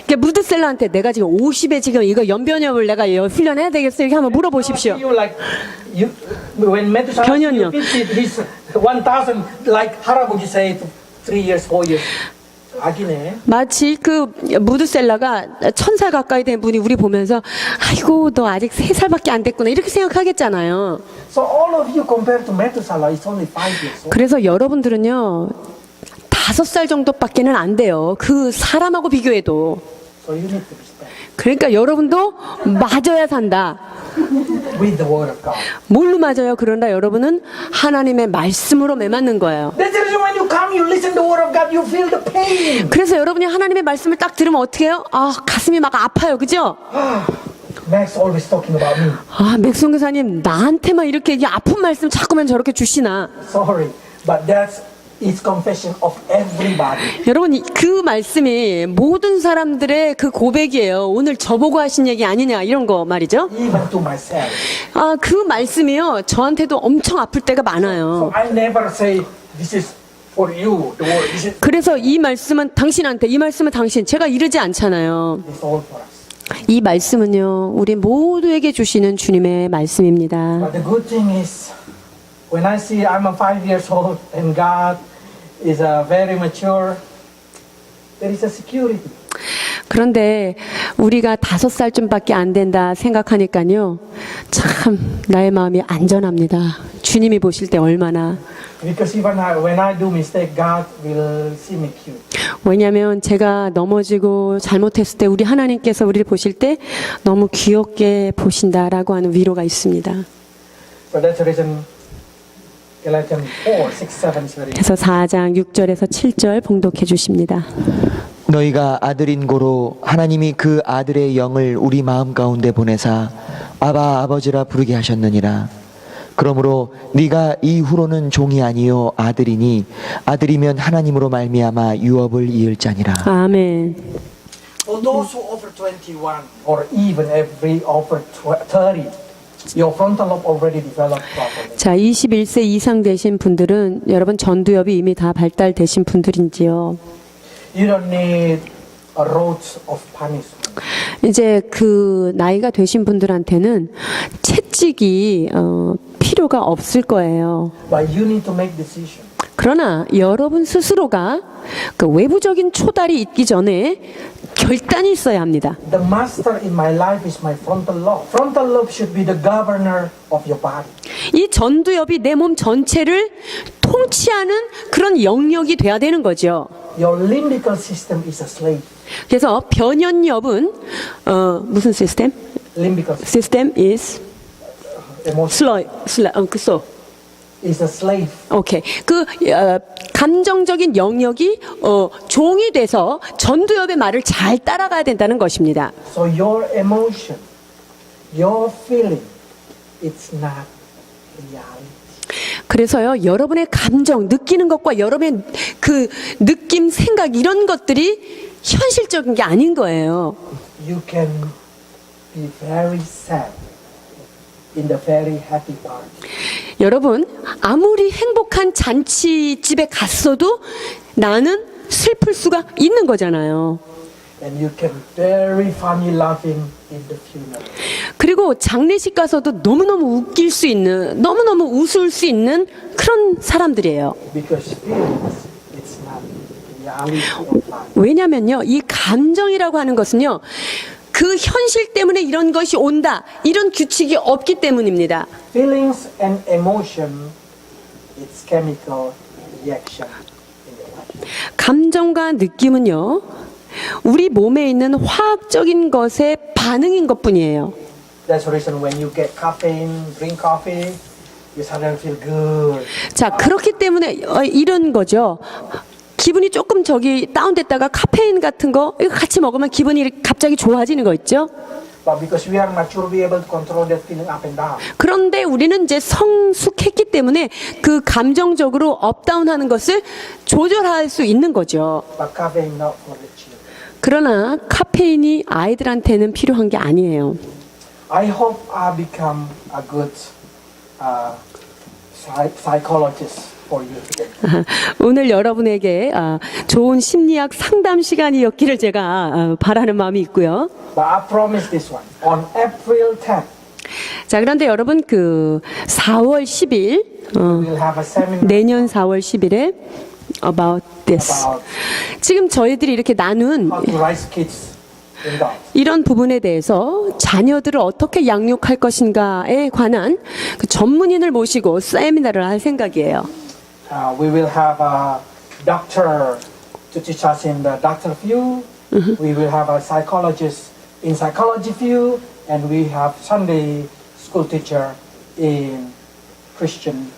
그러니까 무드셀라한테 내가 지금 50에 지금 이거 연변엽을 내가 훈련해야 되겠어요? 이렇게 한번 물어보십시오. You like when Methuselah 변연력. 50, he's 1000 like 할아버지 say 3 years, 4 years. 아기네. 마치 그 무드셀라가 1000살 가까이 된 분이 우리 보면서 아이고 너 아직 3살밖에 안 됐구나 이렇게 생각하겠잖아요. So all of you compared to Methuselah, it's only 5 years old. 그래서 여러분들은요 5살 정도밖에는 안 돼요. 그 사람하고 비교해도. So you need to be stand 그러니까 여러분도 맞아야 산다. with the word of God. 뭘로 맞아요? 그런다 여러분은 하나님의 말씀으로 매맞는 거예요. That's the reason when you come, you listen to the word of God, you feel the pain. 그래서 여러분이 하나님의 말씀을 딱 들으면 어떻게 해요? 아, 가슴이 막 아파요. 그죠? Max always talking about me. 아, 맥송 교사님 나한테만 이렇게 이게 아픈 말씀 자꾸만 저렇게 주시나. Sorry, but that's is confession of everybody. 여러분 그 말씀이 모든 사람들의 그 고백이에요. 오늘 저보고 하신 얘기 아니냐 이런 거 말이죠. Even to myself. 아, 그 말씀이요. 저한테도 엄청 아플 때가 많아요. So I never say this is for you. The word this is 그래서 이 말씀은 당신한테, 이 말씀은 당신, 제가 이르지 않잖아요. this all for us. 이 말씀은요, 우리 모두에게 주시는 주님의 말씀입니다. But the good thing is, when I see I'm a 5 years old and God is very mature, there is a security. 그런데 우리가 5살쯤밖에 안 된다 생각하니까요, 참 나의 마음이 안전합니다. 주님이 보실 때 얼마나. Because even when I do mistake, God will see me cute. 왜냐하면 제가 넘어지고 잘못했을 때 우리 하나님께서 우리를 보실 때 너무 귀엽게 보신다라고 하는 위로가 있습니다. So that's the reason Galatians 4, 6, 7 is very 그래서 4장 6절에서 7절 봉독해 주십니다. 너희가 아들인 고로 하나님이 그 아들의 영을 우리 마음 가운데 보내사 아바 아버지라 부르게 하셨느니라. 그러므로 네가 이후로는 종이 아니요 아들이니 아들이면 하나님으로 말미암아 유업을 이을 자니라. 아멘. For those who over 21 or even every over 30, your frontal lobe already developed properly. 자, 21세 이상 되신 분들은 여러분 전두엽이 이미 다 발달되신 분들인지요. You don't need a road of punishment. 이제 그 나이가 되신 분들한테는 채찍이 필요가 없을 거예요. But you need to make decision. 그러나 여러분 스스로가 그 외부적인 초달이 있기 전에 결단이 있어야 합니다. The master in my life is my frontal lobe. Frontal lobe should be the governor of your body. 이 전두엽이 내 몸 전체를 통치하는 그런 영역이 돼야 되는 거죠. Your limbical system is a slave. 그래서 변연엽은 무슨 시스템? Limbical system 시스템 is emotion 그소. is a slave. 오케이. 그 감정적인 영역이 종이 돼서 전두엽의 말을 잘 따라가야 된다는 것입니다. So your emotion, your feeling, it's not reality. 그래서요, 여러분의 감정, 느끼는 것과 여러분의 그 느낌, 생각 이런 것들이 현실적인 게 아닌 거예요. You can be very sad in the very happy party. 여러분, 아무리 행복한 잔치집에 갔어도 나는 슬플 수가 있는 거잖아요. And you can very funny laughing in the funeral. 그리고 장례식 가서도 너무너무 웃길 수 있는, 너무너무 웃을 수 있는 그런 사람들이에요. Because feelings, it's not reality of life. 왜냐면요, 이 감정이라고 하는 것은요, 그 현실 때문에 이런 것이 온다, 이런 규칙이 없기 때문입니다. Feelings and emotion, it's chemical reaction in your life. 감정과 느낌은요, 우리 몸에 있는 화학적인 것의 반응인 것뿐이에요. That's the reason when you get caffeine, drink coffee, you suddenly feel good. 자, 그렇기 때문에 이런 거죠. 기분이 조금 다운됐다가 카페인 같은 거 이거 같이 먹으면 기분이 갑자기 좋아지는 거 있죠. But because we are mature, we are able to control that feeling up and down. 그런데 우리는 이제 성숙했기 때문에 그 감정적으로 업다운하는 것을 조절할 수 있는 거죠. But caffeine not for the children. 그러나 카페인이 아이들한테는 필요한 게 아니에요. I hope I become a good psychologist for you today. 오늘 여러분에게 좋은 심리학 상담 시간이었기를 제가 바라는 마음이 있고요. But I promise this one. On April 10th, 자, 그런데 여러분 그 4월 10일 we'll have a seminar 내년 4월 10일에 about this. about 지금 저희들이 이렇게 나눈 how to raise kids in God. 이런 부분에 대해서 자녀들을 어떻게 양육할 것인가에 관한 그 전문인을 모시고 세미나를 할 생각이에요. We will have a doctor to teach us in the doctor view We will have a psychologist in psychology field, and we have Sunday school teacher in Christian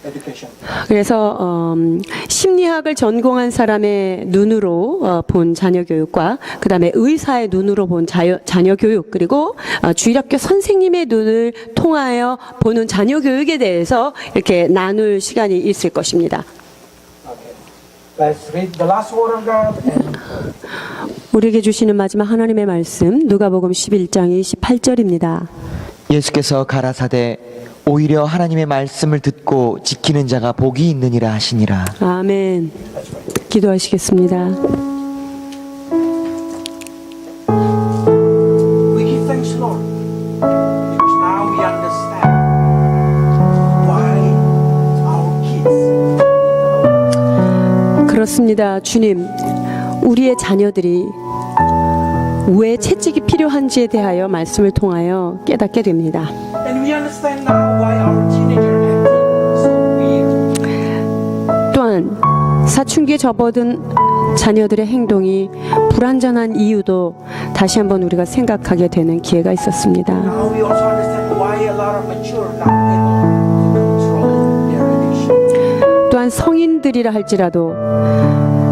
education. 그래서 심리학을 전공한 사람의 눈으로 본 자녀 교육과 그다음에 의사의 눈으로 본 자녀 교육, 그리고 주일학교 선생님의 눈을 통하여 보는 자녀 교육에 대해서 이렇게 나눌 시간이 있을 것입니다. Okay. Let's read the last word of God. And 우리에게 주시는 마지막 하나님의 말씀 누가복음 11장 28절입니다. 예수께서 가라사대 오히려 하나님의 말씀을 듣고 지키는 자가 복이 있느니라 하시니라. 아멘. 기도하시겠습니다. we give thanks, Lord, because now we understand why our kids. 그렇습니다. 주님, 우리의 자녀들이 왜 채찍이 필요한지에 대하여 말씀을 통하여 깨닫게 됩니다. And we understand now why our teenager acting so weird. 또한 사춘기에 접어든 자녀들의 행동이 불완전한 이유도 다시 한번 우리가 생각하게 되는 기회가 있었습니다. Now we also understand why a lot of mature not able to control their addiction. 또한 성인들이라 할지라도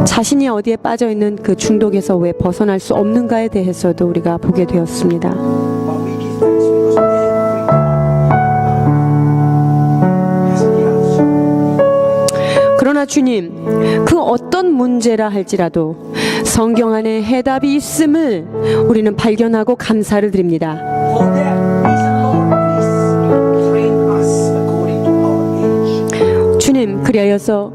자신이 어디에 빠져 있는 그 중독에서 왜 벗어날 수 없는가에 대해서도 우리가 보게 되었습니다. But we give thanks because every has the answer. 그러나 주님, 그 어떤 문제라 할지라도 성경 안에 해답이 있음을 우리는 발견하고 감사를 드립니다. For that reason, Lord, please train us according to our age. 주님, 그리하여서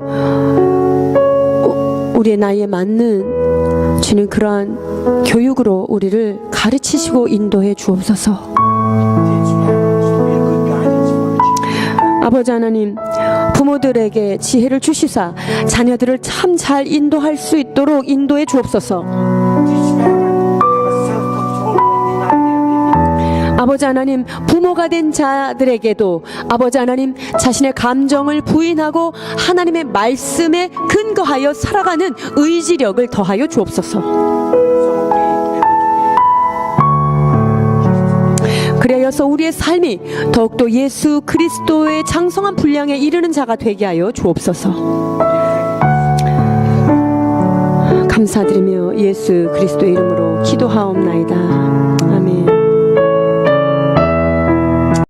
우리의 나이에 맞는 주님 그러한 교육으로 우리를 가르치시고 인도해 주옵소서. Teach parents to be a good guidance for the children. 아버지 하나님, 부모들에게 지혜를 주시사 자녀들을 참 잘 인도할 수 있도록 인도해 주옵소서. Teach parents to have a self-control when they not living. 아버지 하나님, 부모가 된 자들에게도 아버지 하나님 자신의 감정을 부인하고 하나님의 말씀에 근거하여 살아가는 의지력을 더하여 주옵소서. So we 그리하여서 우리의 삶이 더욱더 예수 그리스도의 장성한 분량에 이르는 자가 되게 하여 주옵소서. 감사드리며 예수 그리스도의 이름으로 기도하옵나이다.